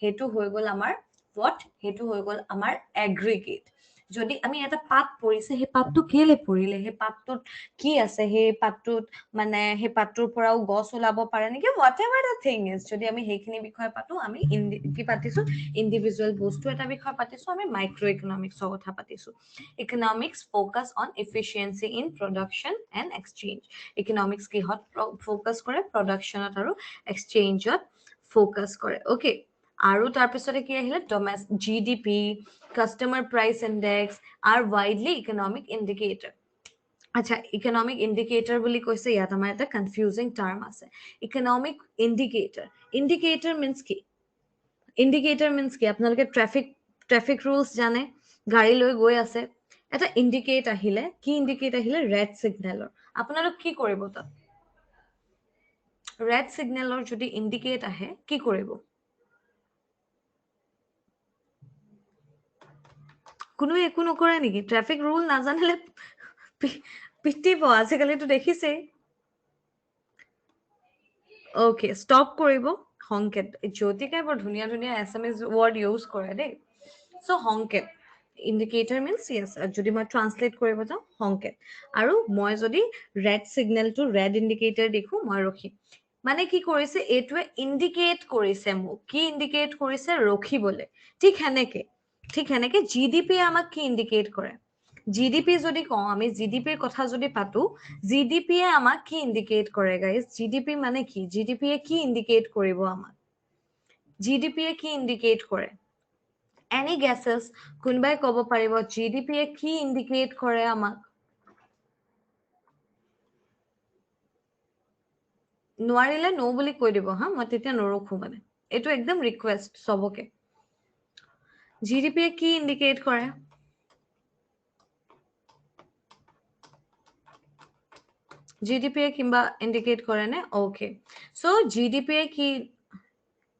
সেইটো হৈ গ'ল আমাৰ what সেইটো হৈ গ'ল আমাৰ এগ্ৰিগেট যদি আমি এটা পাত পৰিছে সেই পাতটো কেলে পৰিলে সেই পাতটোত কি আছে সেই পাতটোত মানে সেই পাতটোৰ পৰাও গছ ওলাব পাৰে নেকি what ever the thing is যদি আমি সেইখিনি বিষয়ে পাতো আমি কি পাতিছো ইণ্ডিভিজুৱেল বস্তু এটা বিষয়ে পাতিছো আমি মাইক্ৰ' ইকনমিক্সৰ কথা পাতিছো economics focus on efficiency in production and exchange economics কিহত ফ'কাছ কৰে প্ৰডাকশ্যনত আৰু এক্সচেঞ্জত ফ'কাছ কৰে অ'কে আৰু তাৰপিছতে কি আহিলে GDP customer price index are widely economic indicator আচ্ছা ইকনমিক ইণ্ডিকেটৰ বুলি কৈছে ইয়াত আমাৰ এটা কনফিউজিং টাৰ্ম আছে ইকনমিক ইণ্ডিকেটৰ মিন্স কি ইণ্ডিকেটৰ মিন্স কি আপোনালোকে ট্ৰেফিক ৰুলছ জানে গাড়ী লৈ গৈ আছে এটা ইণ্ডিকেট আহিলে কি ইণ্ডিকেট আহিলে ৰেড ছিগনেলৰ আপোনালোক কি কৰিব তাত ৰেড ছিগনেলৰ যদি ইণ্ডিকেট আহে কি কৰিব কোনো একো নকৰে নেকি ট্ৰেফিক ৰুল নাজানিলে পিটিব আজিকালিতো দেখিছেই ওকে ষ্টপ কৰিব সংকেত জ্যোতিকাই বৰ ধুনীয়া ধুনীয়া SMS ৱৰ্ড ইউজ কৰে দেই চ' সংকেত ইণ্ডিকেটৰ মিন্স য়েছ যদি মই ট্ৰান্সলেট কৰিব যাওঁ সংকেত আৰু মই যদি ৰেড ছিগনেলটো ৰেড ইণ্ডিকেটৰ দেখো মই ৰখিম মানে কি কৰিছে এইটোৱে ইণ্ডিকেট কৰিছে মোক কি ইণ্ডিকেট কৰিছে ৰখিবলৈ ঠিক সেনেকে GDP আমাক কি ইণ্ডিকেট কৰে GDP যদি কওঁ আমি GDPৰ কথা যদি পাতো GDPয়ে আমাক কি ইণ্ডিকেট কৰে গাইজ GDP মানে কি GDPয়ে কি ইণ্ডিকেট কৰিব আমাক GDPয়ে কি ইণ্ডিকেট কৰে এনি গেছেছ কোনোবাই ক'ব পাৰিব GDPয়ে কি ইণ্ডিকেট কৰে আমাক নোৱাৰিলে নো বুলি কৈ দিব হা মই তেতিয়া নৰখো মানে এইটো একদম ৰিকুৱেষ্ট চবকে GDPয়ে কি ইণ্ডিকেট কৰে GDPয়ে কিবা ইণ্ডিকেট কৰে নে ওকে সো GDPয়ে কি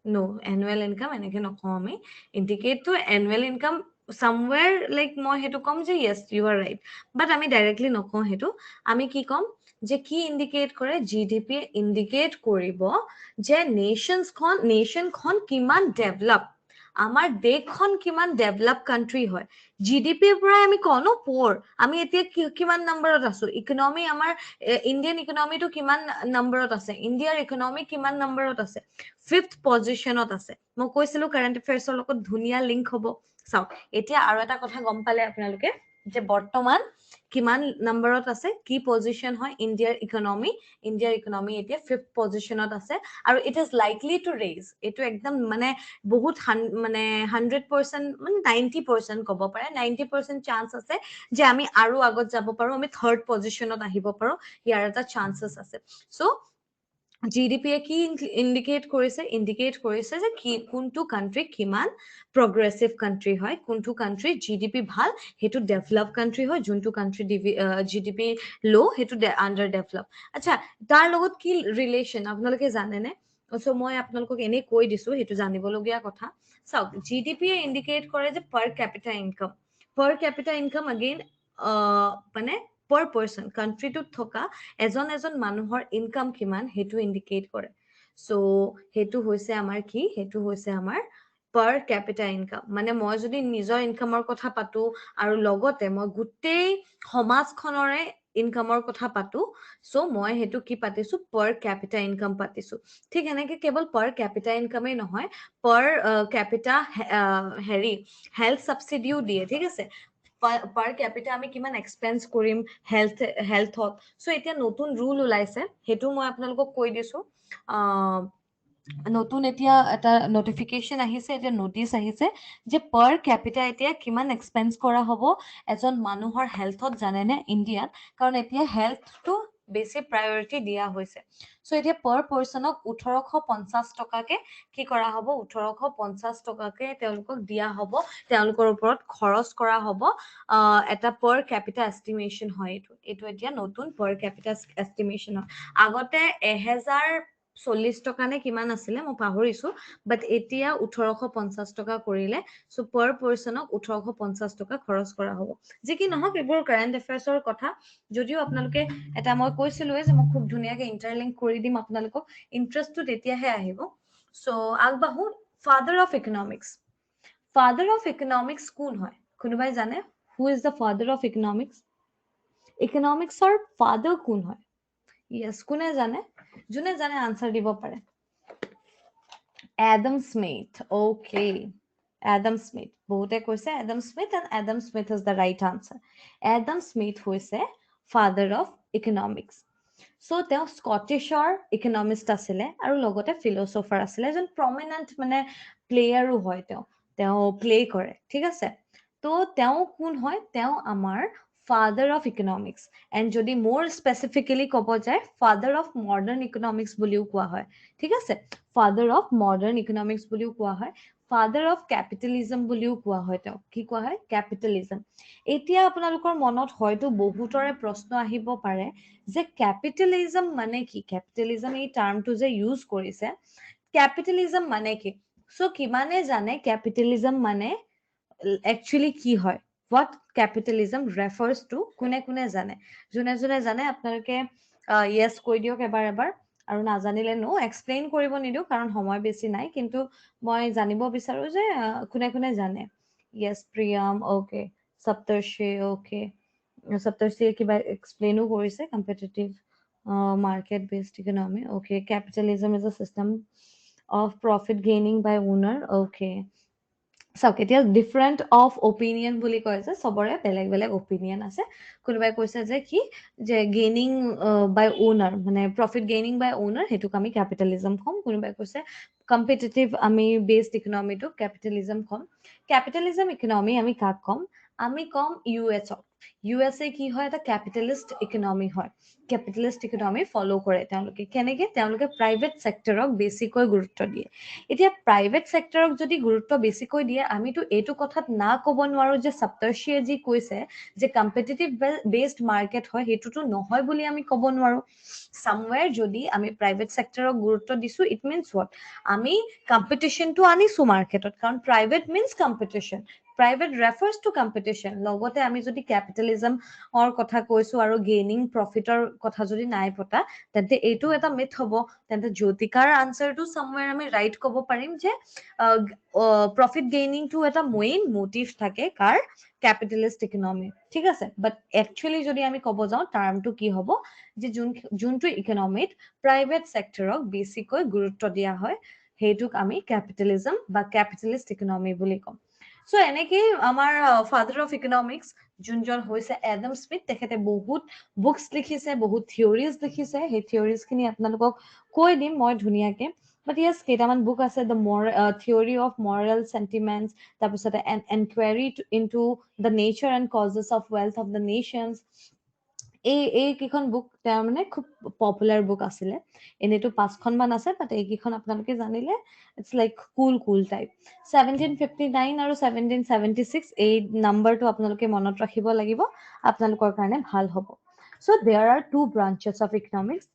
No, annual income এনেকে নকওঁ আমি, indicate to annual income somewhere like মই সেইটো কম যে yes you are right, but আমি directly নকওঁ সেইটো, আমি কি কম যে কি indicate কৰে, GDP indicate কৰিব যে নেশ্যনখন কিমান ডেভেলপ, আমাৰ দেশখন কিমান ডেভেলপ কান্ট্ৰি হয়। জিডিপিৰ পৰাই আমি কওঁ ন প'ৰ, আমি এতিয়া কিমান নম্বৰত আছো, ইকনমি আমাৰ ইণ্ডিয়ান ইকনমিটো কিমান নম্বৰত আছে, ইণ্ডিয়াৰ ইকনমি কিমান নম্বৰত আছে, 5th পজিশ্যনত আছে। মই কৈছিলো কাৰেণ্ট এফেয়াৰ্ছৰ লগত ধুনীয়া লিংক হ'ব। চাওক এতিয়া আৰু এটা কথা গম পালে আপোনালোকে যে বৰ্তমান কিমান নম্বৰত আছে, কি পজিশ্যন হয় ইণ্ডিয়াৰ ইকনমি এতিয়া 5th পজিশ্যনত আছে, আৰু it is likely to raise, এইটো একদম মানে বহুত মানে 100% মানে 90% ক'ব পাৰে, 90% চান্স আছে যে আমি আৰু আগত যাব পাৰো, আমি 3rd পজিশ্যনত আহিব পাৰো, ইয়াৰ এটা চান্সেছ আছে। চ' জিডিপিয়ে কি ইণ্ডিকেট কৰিছে যে কি কোনটো কাণ্ট্ৰি কিমান প্ৰগ্ৰেছিভ কাণ্ট্ৰি হয়, কোনটো কাণ্ট্ৰি জিডিপি ভাল সেইটো ডেভেলপ কাণ্ট্ৰি হয়, যোনটো কাণ্ট্ৰি জিডিপি ল' সেইটো আণ্ডাৰ ডেভেলপ। আচ্ছা, তাৰ লগত কি ৰিলেশ্যন আপোনালোকে জানেনে? চ' মই আপোনালোকক এনেই কৈ দিছো, সেইটো জানিবলগীয়া কথা। চাওক জিডিপিয়ে ইণ্ডিকেট কৰে যে পাৰ কেপিটা ইনকাম এগেইন মানে পাৰ পাৰ্চন কাণ্ট্ৰিটোত থকা এজন মানুহৰ ইনকাম কিমান সেইটো ইণ্ডিকেট কৰে। চ' সেইটো হৈছে আমাৰ কি, সেইটো হৈছে আমাৰ পাৰ কেপিটা ইনকাম। মানে মই যদি নিজৰ ইনকামৰ কথা পাতো আৰু লগতে মই গোটেই সমাজখনৰে ইনকামৰ কথা পাতো, চ' মই সেইটো কি পাতিছো, পাৰ কেপিটা ইনকাম পাতিছো। ঠিক এনেকে কেৱল পাৰ কেপিটা ইনকামেই নহয়, পাৰ কেপিটা হেৰি হেল্থ সাবসিডিও দিয়ে, ঠিক আছে, পাৰ কেপিটা আমি কিমান এক্সপেন্স কৰিম হেল্থত। চ' এতিয়া নতুন ৰুল ওলাইছে, সেইটো মই আপোনালোকক কৈ দিছো। নতুন এতিয়া এটা নটিফিকেশন আহিছে, এতিয়া নটিচ আহিছে যে পাৰ কেপিটা এতিয়া কিমান এক্সপেন্স কৰা হ'ব এজন মানুহৰ হেল্থত, জানেনে ইণ্ডিয়াত? কাৰণ এতিয়া হেল্থটো বেছি প্ৰায়ৰিটি দিয়া হৈছে। চ' এতিয়া পাৰ পাৰ্চনক 1850 টকাকে কি কৰা হ'ব, 1850 টকাকে তেওঁলোকক দিয়া হ'ব, তেওঁলোকৰ ওপৰত খৰচ কৰা হ'ব। এটা পাৰ কেপিটা এষ্টিমেশ্যন হয়, এইটো এতিয়া নতুন পাৰ কেপিটা এষ্টিমেশ্যন হয়। আগতে 1040 টকা নে কিমান আছিলে মই পাহৰিছো, বাট এতিয়া 1850 টকা কৰিলে। চ' পাৰ পাৰ্চনক 1850 টকা খৰচ কৰা হ'ব। যি কি নহওক এইবোৰ কাৰেণ্ট এফেয়াৰ্ছৰ কথা, যদিও আপোনালোকে এটা মই কৈছিলোৱে যে মই খুব ধুনীয়াকে ইণ্টাৰলিংক কৰি দিম আপোনালোকক, ইণ্টাৰেষ্টটো তেতিয়াহে আহিব। চ' আগবাঢ়ো। ফাদাৰ অফ ইকনমিক্স কোন হয় কোনোবাই জানে? Who is the father of ইকনমিক্সৰ ফাদাৰ কোন হয়? ইয়েছ, কোনে জানে? যোনে জানে আনসাৰ দিব পাৰে। Adam Smith. Okay, Adam Smith, বহুতে কৈছে Adam Smith, and Adam Smith is the right answer. Adam Smith হৈছে ফাদাৰ অফ ইকনমিক্স। চ' তেওঁ স্কটিছৰ ইকনমিষ্ট আছিলে আৰু লগতে ফিলচফাৰ আছিলে, এজন প্ৰমিনেণ্ট মানে প্লেয়াৰো হয়, তেওঁ প্লে কৰে, ঠিক আছে। ত' তেওঁ কোন হয়? তেওঁ আমাৰ ফাদাৰ অফ ইকনমিক্স, এণ্ড যদি মোৰ স্পেচিফিকেলি ক'ব যায় ফাদাৰ অফ মডাৰ্ণ ইকনমিক্স বুলিও কোৱা হয়, ঠিক আছে। ফাদাৰ অফ মডাৰ্ণ ইকনমিক্স বুলিও কোৱা হয়, ফাদাৰ অফ কেপিটেলিজম বুলিও কোৱা হয়। তেওঁ কি কোৱা হয়? কেপিটেলিজম। এতিয়া আপোনালোকৰ মনত হয়তো বহুতৰে প্ৰশ্ন আহিব পাৰে যে কেপিটেলিজম মানে কি, কেপিটেলিজম এই টাৰ্মটো যে ইউজ কৰিছে, কেপিটেলিজম মানে কি? চ' কিমানে জানে কেপিটেলিজম মানে একচুৱেলি কি হয়? What capitalism refers to? কোনে কোনে জানে? যোনে যোনে জানে আপোনালোকে য়েছ কৈ দিয়ক এবাৰ, আৰু নাজানিলে নো এক্সপ্লেইন কৰিব নিদিওঁ কাৰণ সময় বেছি নাই, কিন্তু মই জানিব বিচাৰো যে কোনে কোনে জানে। য়েছ প্ৰিয়াম, অ'কে। সপ্তৰ্ষি, অ'কে। সপ্তৰ্ষিয়ে কিবা এক্সপ্লেইনো কৰিছে, competitive market based economy, okay. Capitalism is a system of profit gaining by owner, okay. চাওক এতিয়া ডিফাৰেণ্ট অফ অপিনিয়ন বুলি কয় যে, চবৰে বেলেগ বেলেগ অপিনিয়ন আছে। কোনোবাই কৈছে যে কি, যে গেইনিং বাই ওনাৰ, মানে প্ৰফিট গেইনিং বাই ওনাৰ, সেইটোক আমি কেপিটেলিজম কম। কোনোবাই কৈছে কম্পিটিটিভ আমি বেছড ইকনমিটোক কেপিটেলিজম কম। কেপিটেলিজম ইকনমি আমি কাক কম? আমি কম ইউ এছক, USA কি হয়, এটা কেপিটেলিষ্ট ইকনমি হয়, কেপিটেলিষ্ট ইকনমি ফ'ল' কৰে তেওঁলোকে। কেনেকে? তেওঁলোকে প্ৰাইভেট ছেক্টৰক বেছিকৈ গুৰুত্ব দিয়ে। এতিয়া প্ৰাইভেট ছেক্টৰক যদি গুৰুত্ব বেছিকৈ দিয়ে, আমিতো এইটো কথাত না ক'ব নোৱাৰো যে সপ্তৰ্ষিয়ে যি কৈছে যে কম্পিটিটিভ বেছড মাৰ্কেট হয়, সেইটোতো নহয় বুলি আমি ক'ব নোৱাৰো। somewhere যদি আমি প্ৰাইভেট ছেক্টৰক গুৰুত্ব দিছো, ইট মিনছ হোৱাট, আমি কম্পিটিশ্যনটো আনিছো মাৰ্কেটত, কাৰণ private means competition, private refers to competition. লগতে আমি যদি কেপিটেলিজমৰ কথা কৈছো আৰু গেইনিং প্ৰফিটৰ কথা যদি নাই পতা, তেন্তে এইটো এটা মিথ হ'ব। তেন্তে জ্যোতিকাৰ আনচাৰটো somewhere আমি ৰাইট ক'ব পাৰিম যে প্ৰফিট গেইনিংটো এটা মেইন মটিভ থাকে কাৰ, কেপিটেলিষ্ট ইকনমি, ঠিক আছে। বাট একচুৱেলি যদি আমি ক'ব যাওঁ, টাৰ্মটো কি হ'ব যে যোনটো ইকনমিত প্ৰাইভেট ছেক্টৰক বেছিকৈ গুৰুত্ব দিয়া হয়, সেইটোক আমি কেপিটেলিজম বা কেপিটেলিষ্ট ইকনমি বুলি ক'ম। চ' এনেকেই আমাৰ ফাদাৰ অফ ইকনমিক্স যোনজন হৈছে এডাম স্মিথ, তেখেতে বহুত বুকছ লিখিছে, বহুত থিয়ৰিজ লিখিছে। সেই থিয়ৰিজখিনি আপোনালোকক কৈ দিম মই ধুনীয়াকে। বাট য়েছ, কেইটামান বুক আছে, দ্য থিয়ৰি অফ মৰেল চেণ্টিমেণ্টছ, তাৰপিছতে N enquiry into the nature and causes of wealth of the nations. এই কেইখন বুক তেওঁৰ মানে খুব পপুলাৰ বুক আছিলে। এনেইতো 5খনমান আছে, বাট এইকেইখন আপোনালোকে জানিলে ইটছ লাইক কুল টাইপ। 1759 আৰু 1776 এই নাম্বাৰটো আপোনালোকে মনত ৰাখিব লাগিব, আপোনালোকৰ কাৰণে ভাল হ'ব। So' there are two branches of economics,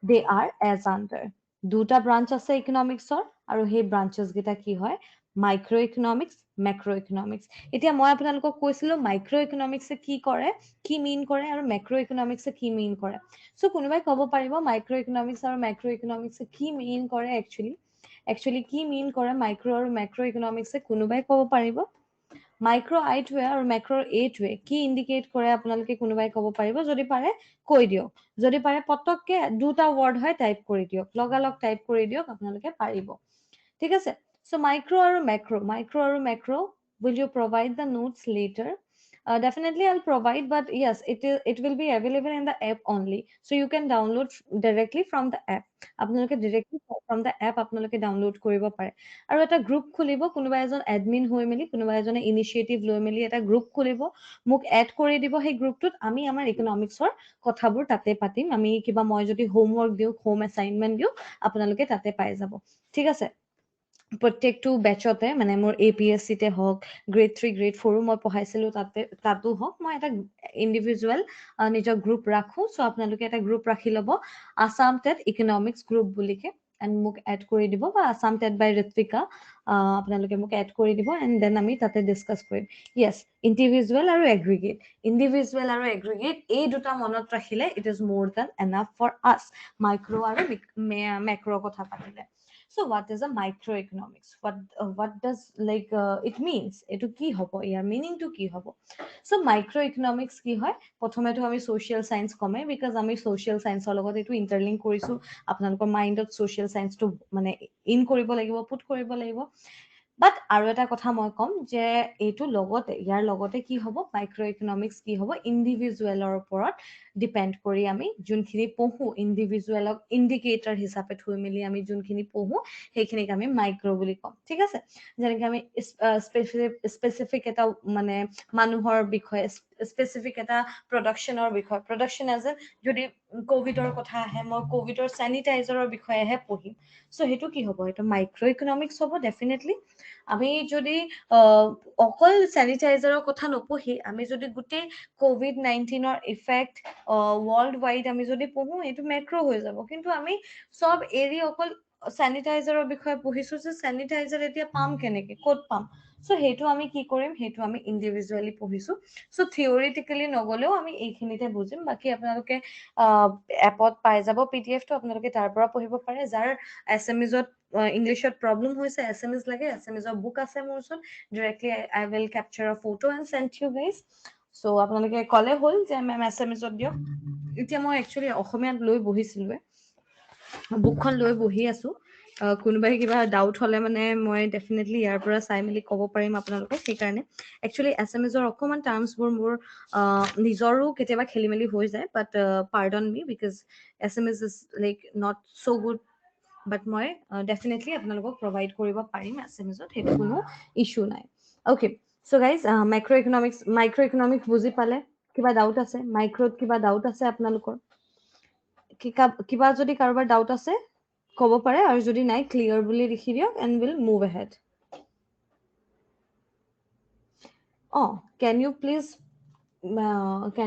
they are as under. দুটা ব্ৰাঞ্চ আছে ইকনমিক্সৰ, আৰু সেই ব্ৰাঞ্চেছ কেইটা কি হয়, মাইক্ৰ' ইকনমিক্স, মেক্ৰ' ইকনমিক্স। এতিয়া মই আপোনালোকক কৈছিলো মাইক্ৰ' ইকনমিক্সে কি কৰে, কি মিন কৰে, আৰু মেক্ৰ' ইকনমিক্সে কি মিন কৰে। চ' কোনোবাই ক'ব পাৰিব মাইক্ৰ' ইকনমিক্স আৰু মেক্ৰ' ইকনমিক্সে কি মিন কৰে একচুৱেলি কি মিন কৰে মাইক্ৰ' আৰু মেক্ৰ' ইকনমিক্সে, কোনোবাই ক'ব পাৰিব? মাইক্ৰ' আইটোৱে আৰু মেক্ৰ' এটোৱে কি ইণ্ডিকেট কৰে, আপোনালোকে কোনোবাই ক'ব পাৰিব? যদি পাৰে কৈ দিয়ক, যদি পাৰে পটককে দুটা ৱৰ্ড হয় টাইপ কৰি দিয়ক, লগালগ টাইপ কৰি দিয়ক, আপোনালোকে পাৰিব, ঠিক আছে। চ' মাইক্ৰ' আৰু মেক্ৰ' will you provide the notes later? Definitely I'll provide, but yes, it will be available in the app only, so you can download directly from the app. আপোনালোকে directly from the app আপোনালোকে download কৰিব পাৰে। আৰু এটা group খুলিব, কোনোবা এজন admin হৈ মেলি, কোনোবা এজনে ইনিচিয়েটিভ লৈ মেলি এটা গ্ৰুপ খুলিব, মোক এড কৰি দিব সেই গ্ৰুপটোত। আমি আমাৰ ইকনমিক্সৰ কথাবোৰ তাতে পাতিম। আমি কিবা, মই যদি হোমৱৰ্ক দিওঁ, হোম এছাইনমেণ্ট দিওঁ, আপোনালোকে তাতে পাই যাব, ঠিক আছে। প্ৰত্যেকটো বেচতে, মানে মোৰ APSCতে হওক, গ্ৰেড 3 গ্ৰেড 4 মই পঢ়াইছিলো তাতো হওক, মই এটা ইণ্ডিভিজুৱেল নিজৰ গ্ৰুপ ৰাখো। চ' আপোনালোকে এটা গ্ৰুপ ৰাখি ল'ব, আছাম টেট ইকনমিক্স গ্ৰুপ বুলিকে, এণ্ড মোক এড কৰি দিব, বা আছাম টেট বাই ঋত্বিকা, আপোনালোকে মোক এড কৰি দিব, এণ্ড দেন আমি তাতে ডিছকাছ কৰিম। য়েছ, ইণ্ডিভিজুৱেল আৰু এগ্ৰিগেট এই দুটা মনত ৰাখিলে it is more than enough for us, micro' আৰু মেক্ৰ' কথা পাতিলে। So what is a microeconomics? What does it means? এইটো কি হ'ব, ইয়াৰ মিনিংটো কি হ'ব? So microeconomics কি হয়? প্ৰথমেতো আমি social science কমেই, because আমি social scienceৰ লগত এইটো ইণ্টাৰলিংক কৰিছো। আপোনালোকৰ মাইণ্ডত social scienceটো মানে ইন কৰিব লাগিব, পুট কৰিব লাগিব। বাট আৰু এটা কথা মই ক'ম যে ইয়াৰ লগতে কি হ'ব, মাইক্ৰ' ইকনমিক্স কি হ'ব, ইণ্ডিভিজুৱেলৰ ওপৰত ডিপেণ্ড কৰি আমি যোনখিনি পঢ়ো, ইণ্ডিভিজুৱেলক ইণ্ডিকেটৰ হিচাপে থৈ মেলি আমি যোনখিনি পঢ়ো, সেইখিনিক আমি মাইক্ৰ' বুলি ক'ম, ঠিক আছে। যেনেকে আমি স্পেচিফিক এটা মানে মানুহৰ বিষয়ে, স্পেচিফিক এটা প্ৰডাকশ্যনৰ বিষয়ে, প্ৰডাকশ্যন এজ এ যদি ক'ভিডৰ কথা আহে, মই ক'ভিডৰ চেনিটাইজাৰৰ বিষয়েহে পঢ়িম। চ' সেইটো কি হ'ব, সেইটো মাইক্ৰ' ইকনমিক্স হ'ব ডেফিনেটলি। আমি যদি অকল চেনিটাইজাৰৰ কথা নপঢ়ি, আমি যদি গোটেই COVID-19ৰ ইফেক্ট ৱৰ্ল্ড ৱাইড আমি যদি পঢ়ো, এইটো মেক্ৰ' হৈ যাব। কিন্তু আমি চব এৰি অকল চেনিটাইজাৰৰ বিষয়ে পঢ়িছো, যে চেনিটাইজাৰ এতিয়া পাম কেনেকে, ক'ত পাম। চ' সেইটো আমি কি কৰিম, সেইটো আমি ইণ্ডিভিজুৱেলি পঢ়িছো। চ' থিয়ৰিটিকেলি নগলেও আমি এইখিনিতে বুজিম। বাকী আপোনালোকে এপত পাই যাব PDFটো, আপোনালোকে তাৰ পৰা পঢ়িব পাৰে। যাৰ এছএমিজত ইংলিছত প্ৰব্লেম হৈছে, এছএমিজ লাগে, এছএমিজৰ বুক আছে মোৰ ওচৰত, directly I will capture a photo and send you guys. So' আপোনালোকে ক'লে হ'ল যে মেম এছএমিজত দিয়ক। এতিয়া মই একচুৱেলি অসমীয়াত লৈ বহিছিলোৱে, বুকখন লৈ বহি আছো। কোনোবাই কিবা ডাউট হ'লে মানে মই ডেফিনেটলি ইয়াৰ পৰা চাই মেলি ক'ব পাৰিম আপোনালোকক। সেইকাৰণে একচুৱেলি এছএমিজৰ অকণমান টাৰ্মছবোৰ মোৰ নিজৰো কেতিয়াবা খেলি মেলি হৈ যায়, but pardon me, because SMEs is like not so' good. But মই ডেফিনেটলি আপোনালোকক প্ৰভাইড কৰিব পাৰিম এছএমিজত, সেইটো কোনো ইছ্যু নাই। Okay, so' guys, micro' economics বুজি পালে? কিবা ডাউট আছে? মাইক্ৰত কিবা ডাউট আছে আপোনালোকৰ? কিবা যদি কাৰোবাৰ ডাউট আছে ক'ব পাৰে, আৰু যদি নাই ক্লিয়াৰ বুলি লিখি দিয়ক and will move ahead. Can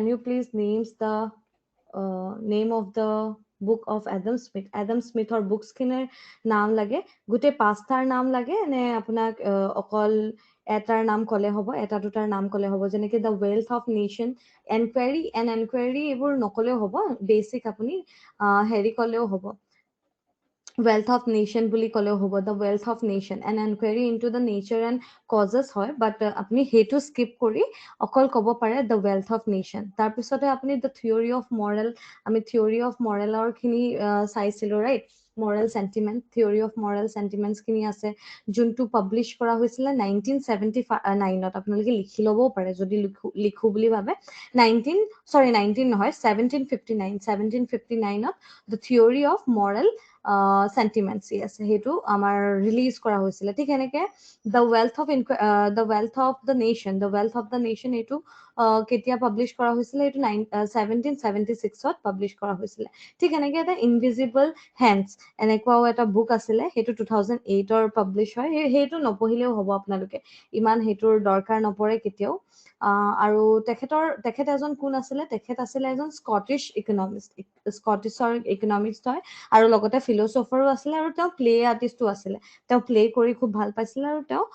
you please names the name of the book of Adam Smith? Adam Smithৰ বুকছ খিনিৰ নাম লাগে, গোটেই পাঁচটাৰ নাম লাগে নে আপোনাক অকল এটাৰ নাম ক'লে হ'ব, এটা দুটাৰ নাম ক'লে হ'ব? যেনেকে the wealth of nation, enquiry এইবোৰ নক'লেও হ'ব, বেচিক আপুনি হেৰি ক'লেও হ'ব, wealth of nation বুলি ক'লেও হ'ব, the wealth of nation, an enquiry into the nature and causes হয়, বাট আপুনি সেইটো স্কিপ কৰি অকল ক'ব পাৰে the wealth of nation। তাৰপিছতে আপুনি the theory of moral, আমি theory of moral খিনি চাইছিলোঁ, right? Moral sentiment, theory of moral sentiments খিনি আছে, যোনটো পাব্লিছ কৰা হৈছিলে 1979ত। আপোনালোকে লিখি ল'বও পাৰে যদি লিখো বুলি ভাবে। 19 নহয়, 1759ত দ্য থিয়ৰী অফ মৰেল চেণ্টিমেণ্টছ আছে, সেইটো আমাৰ ৰিলিজ কৰা হৈছিলে। ঠিক সেনেকে the wealth of the nation এইটো কেতিয়া পাব্লিছ কৰা হৈছিলে? এইটো 1776ত পাব্লিছ কৰা হৈছিলে। ঠিক এনেকে এটা ইনভিজিবল হেণ্ডছ এনেকুৱাও এটা বুক আছিলে, সেইটো 2008ৰ পাব্লিছ হয়। সেইটো নপঢ়িলেও হ'ব আপোনালোকে, ইমান সেইটোৰ দৰকাৰ নপৰে কেতিয়াও। আৰু তেখেত এজন কোন আছিলে? তেখেত আছিলে এজন স্কটিছ ইকনমিষ্ট, স্কটিছৰ ইকনমিষ্ট হয়, আৰু লগতে ফিলচফাৰো আছিলে, আৰু তেওঁ প্লে আৰ্টিষ্টো আছিলে। তেওঁ প্লে কৰি খুব ভাল পাইছিলে, আৰু তেওঁ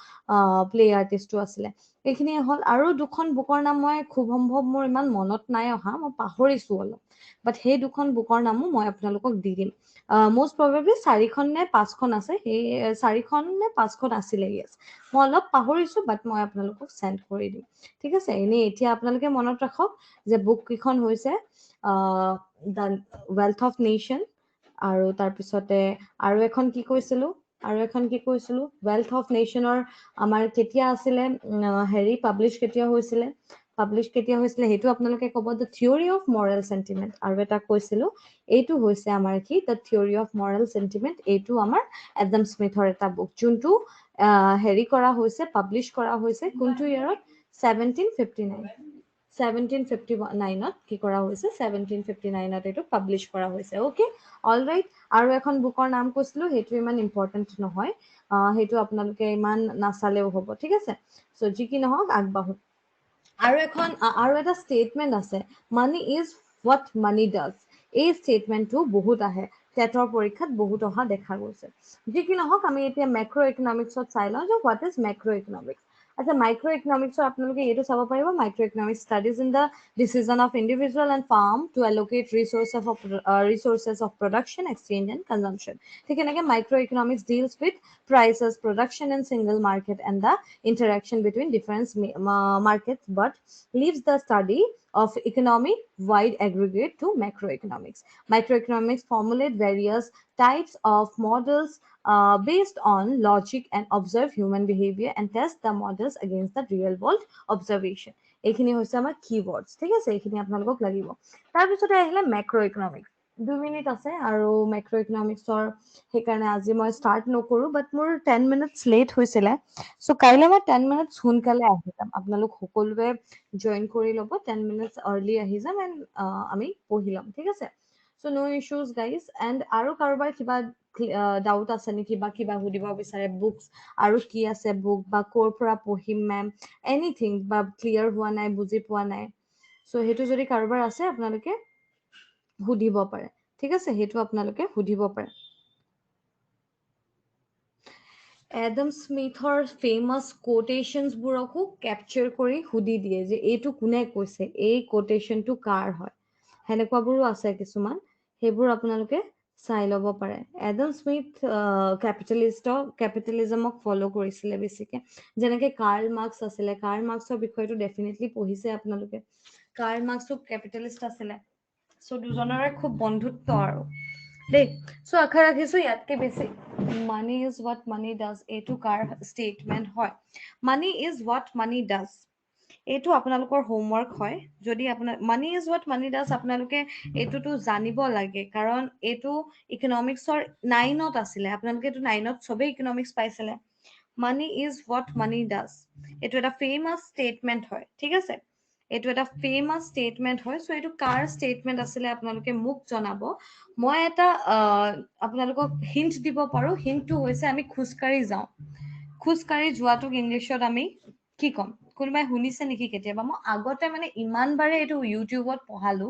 প্লে আৰ্টিষ্টো আছিলে। এইখিনিয়ে হ'ল। আৰু দুখন বুকৰ নাম মই খুব সম্ভৱ, মোৰ ইমান মনত নাই অহা, মই পাহৰিছোঁ অলপ, বাট সেই দুখন বুকৰ নামো মই আপোনালোকক দি দিম। মষ্ট প্ৰবেবলি 4খন নে 5খন আছে, সেই 4খন নে 5খন আছিলে, য়েছ। মই অলপ পাহৰিছোঁ, বাট মই আপোনালোকক চেণ্ড কৰি দিম, ঠিক আছে? এনেই এতিয়া আপোনালোকে মনত ৰাখক যে বুক কেইখন হৈছে দ্য ৱেলথ অফ নেশ্যন, আৰু তাৰপিছতে আৰু এখন কি কৈছিলোঁ, ৱেলথ অফ নেশ্যনৰ আমাৰ কেতিয়া আছিলে, হেৰি পাব্লিছ কেতিয়া হৈছিলে, সেইটো আপোনালোকে ক'ব the theory of Morrell sentiment. আৰু এটা কৈছিলোঁ, এইটো হৈছে আমাৰ কি, the theory of Morrell sentiment. এইটো আমাৰ এডাম স্মিথৰ এটা বুক, যোনটো হেৰি কৰা হৈছে, পাব্লিছ কৰা হৈছে কোনটো ইয়েৰত? 1759ত কি কৰা হৈছে? 1759ত এইটো পাব্লিছ কৰা হৈছে। Okay, all right. আৰু এখন বুকৰ নাম কৈছিলোঁ, সেইটো ইমান ইম্পৰ্টেণ্ট নহয়, সেইটো আপোনালোকে ইমান নাচালেও হ'ব, ঠিক আছে? চ' যি কি নহওক, আগবাঢ়ো। আৰু এটা ষ্টেটমেণ্ট আছে, money is what money does. এই ষ্টেটমেণ্টটো বহুত আহে, টেটৰ পৰীক্ষাত বহুত অহা দেখা গৈছে। যি কি নহওক, আমি এতিয়া মেক্ৰ' ইকনমিক্সত চাই লওঁ যে হোৱাট ইজ মেক্ৰ' ইকনমিক্স। আচ্ছা, মাইক্ৰ' ইকনমিক্সৰ আপোনালোকে এইটো চাব পাৰিব, micro' economics studies in the decision of individual and farm to allocate resources of production, exchange and consumption. ঠিক এনেকে microeconomics deals with prices, production in single market and the interaction between different markets, but leaves the study of economy wide aggregate to macroeconomics. Microeconomics formulate various types of models based on logic and observe human behavior and test the models against the real world observation. এইখিনি হৈছে আমাৰ কিৱৰ্ডছ, ঠিক আছে? এইখিনি আপোনালোকক লাগিব। তাৰপিছতে আহিলে মেক্ৰ' ইকনমিক্স। 2 মিনিট আছে, আৰু মেক্ৰ' ইকনমিক্সৰ সেইকাৰণে আজি মই ষ্টাৰ্ট নকৰোঁ, বাট মোৰ 10 মিনিটছ লেট হৈছিলে। চ' কাইলৈ মই 10 মিনিটছ সোনকালে আহি যাম, আপোনালোক সকলোৱে জইন কৰি ল'ব, 10 মিনিটছ আৰ্লি আহি যাম, এণ্ড আমি পঢ়ি ল'ম, ঠিক আছে? চ' ন' ইছ্যুজ গাইজ। এণ্ড আৰু কাৰোবাৰ কিবা ডাউট আছে নেকি, বা কিবা সুধিব বিচাৰে, বুকছ আৰু কি আছে বুক, বা ক'ৰ পৰা পঢ়িম মেম, এনিথিং, বা ক্লিয়াৰ হোৱা নাই, বুজি পোৱা নাই, চ' সেইটো যদি কাৰোবাৰ আছে আপোনালোকে সুধিব পাৰে, ঠিক আছে? সেইটো আপোনালোকে সুধিব পাৰে। এডাম স্মিথৰ ফেমাছ কোটেশ্যনছবোৰকো কেপচাৰ কৰি সুধি দিয়ে যে এইটো কোনে কৈছে, এই কোটেশ্যনটো কাৰ হয়, সেনেকুৱাবোৰো আছে কিছুমান, সেইবোৰ আপোনালোকে চাই ল'ব পাৰে। এডাম স্মিথ কেপিটেলিজমক ফ'ল' কৰিছিলে বেছিকে, যেনেকে কাৰ্ল মাৰ্কছ আছিলে। কাৰ্ল মাৰ্কছৰ বিষয়টো ডেফিনেটলি পঢ়িছে আপোনালোকে। কাৰ্ল মাৰ্কছো কেপিটেলিষ্ট আছিলে, চ' দুজনৰে খুব বন্ধুত্ব আৰু দেই। চ' আশা ৰাখিছোঁ ইয়াতকে বেছি। Money is what money does, এইটো কাৰ ষ্টেটমেণ্ট হয়? Money is what money does, এইটো আপোনালোকৰ হোমৱৰ্ক হয়। যদি আপোনাৰ money is what money does, আপোনালোকে এইটোতো জানিব লাগে, কাৰণ এইটো ইকনমিক্সৰ 9ত আছিলে। আপোনালোকে এইটো 9ত চবেই ইকনমিক্স পাইছিলে। Money is what money does, এইটো এটা ফেমাছ ষ্টেটমেণ্ট হয়, ঠিক আছে? এইটো এটা ফেমাস স্টেটমেন্ট হয় সো এইটো কাৰ স্টেটমেন্ট আছিলে আপোনালোকে মোক জনাব মই এটা আপোনালোকক হিন্ট দিব পাৰো হিন্টটো হৈছে আমি খোজকাঢ়ি যাওঁ খোজকাঢ়ি যোৱাটোক ইংলিছত আমি কি ক'ম কোনোবাই শুনিছে নেকি কেতিয়াবা মই আগতে মানে ইমান বাৰে এইটো ইউটিউবত পঢ়ালো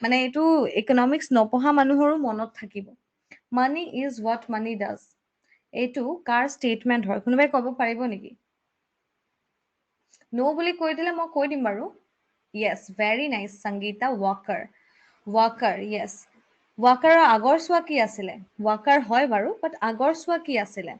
মানে এইটো ইকনমিক্স নপঢ়া মানুহৰো মনত থাকিব money is what money does এইটো কাৰ ষ্টেটমেন্ট হয় কোনোবাই ক'ব পাৰিব নেকি নো বুলি কৈ দিলে মই কৈ দিম বাৰু yes very nice Sangeeta Waqar Waqar yes ৱাকাৰৰ আগৰ চোৱা কি আছিলে ৱাকাৰ হয় বাৰু বাট আগৰ চোৱা কি আছিলে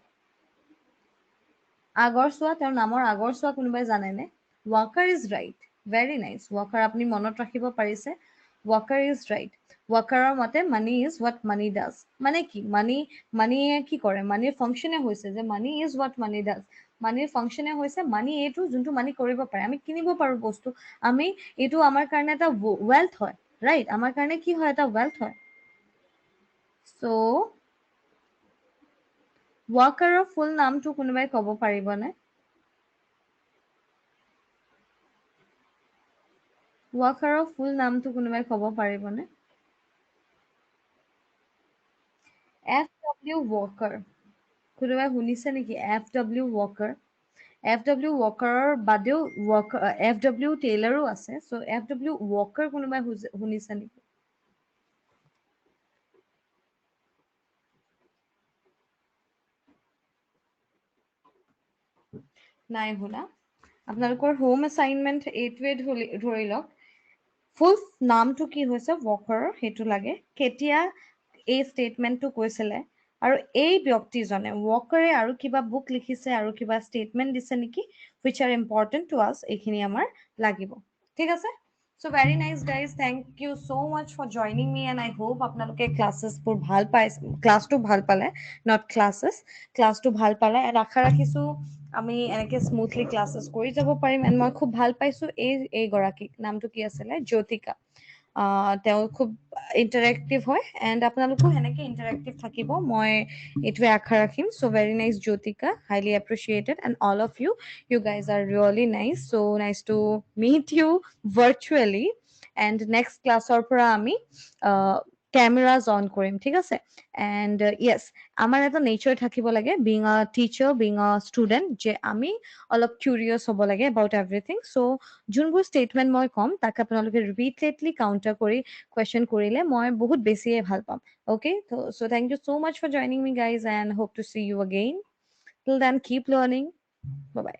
আগৰ চোৱা তেওঁৰ নামৰ আগৰ চোৱা কোনোবাই জানেনে walker is right very nice walker আপুনি মনত ৰাখিব পাৰিছে ৱাকাৰ ইজ ৰাইট ৱাকাৰৰ মতে money is what money does মানে কি মানিয়ে কি কৰে মানিৰ ফাংচনে হৈছে যে money is what money does মানিৰ ফাংচনে হৈছে মানি এইটো যোনটো মানি কৰিব পাৰে আমি কিনিব পাৰো বস্তু আমি এইটো আমাৰ কাৰণে এটা ৱেল্থ হয় ৰাইট আমাৰ কাৰণে কি হয় এটা ৱেল্থ হয় চ' ৱাকাৰৰ ফুল নামটো কোনোবাই ক'ব পাৰিবনে ৱাকাৰৰ ফুল নামটো কোনোবাই ক'ব পাৰিবনে FW ৱাকাৰ কোনোবাই শুনিছে নেকি FW ৱাকাৰ FW ৱাকাৰৰ বাদেও FW টেইলাৰো আছে চ' FW ৱাকাৰ কোনোবাই শুনিছে নেকি নাই শুনা আপোনালোকৰ হোম এছাইনমেণ্ট এইটোৱে ধৰি লওক ফুল নামটো কি হৈছে ৱাকাৰৰ সেইটো লাগে কেতিয়া এই ষ্টেটমেন্টটো কৈছিলে আৰু এই ব্যক্তিজনে ৱাকাৰে আৰু কিবা বুক লিখিছে আৰু কিবা ষ্টেটমেন্ট দিছে নেকি which are important to us এইখিনি আমাৰ লাগিব ঠিক আছে So very nice guys thank you so much for joining me and I hope আপোনালোকে ক্লাছেছবোৰ ভাল পাইছে ক্লাছটো ভাল পালে not classes ক্লাছটো ভাল পালে and আশা ৰাখিছো আমি এনেকে স্মুথলি ক্লাছেছ কৰি যাব পাৰিম এণ্ড মই খুব ভাল পাইছো এই গৰাকীক নামটো কি আছিলে জ্যোতিকা তেওঁ খুব ইণ্টাৰেক্টিভ হয় এণ্ড আপোনালোকো সেনেকে ইণ্টাৰেক্টিভ থাকিব মই এইটোৱে আশা ৰাখিম so' very nice Jyotika highly appreciated and all of you you guys are really nice so' nice to meet you virtually and next ক্লাছৰ পৰা আমি কেমেৰাজ অন কৰিম ঠিক আছে এণ্ড য়েছ আমাৰ এটা নেচাৰ থাকিব লাগে being a teacher being a student যে আমি অলপ কিউৰিয়াছ হ'ব লাগে এবাউট এভৰিথিং চ' যোনবোৰ ষ্টেটমেণ্ট মই ক'ম তাক আপোনালোকে ৰিপিটেডলি কাউণ্টাৰ কৰি কুৱেশ্যন কৰিলে মই বহুত বেছিয়ে ভাল পাম okay so' thank you so' much for joining me guys and hope to see you again till then keep learning bye by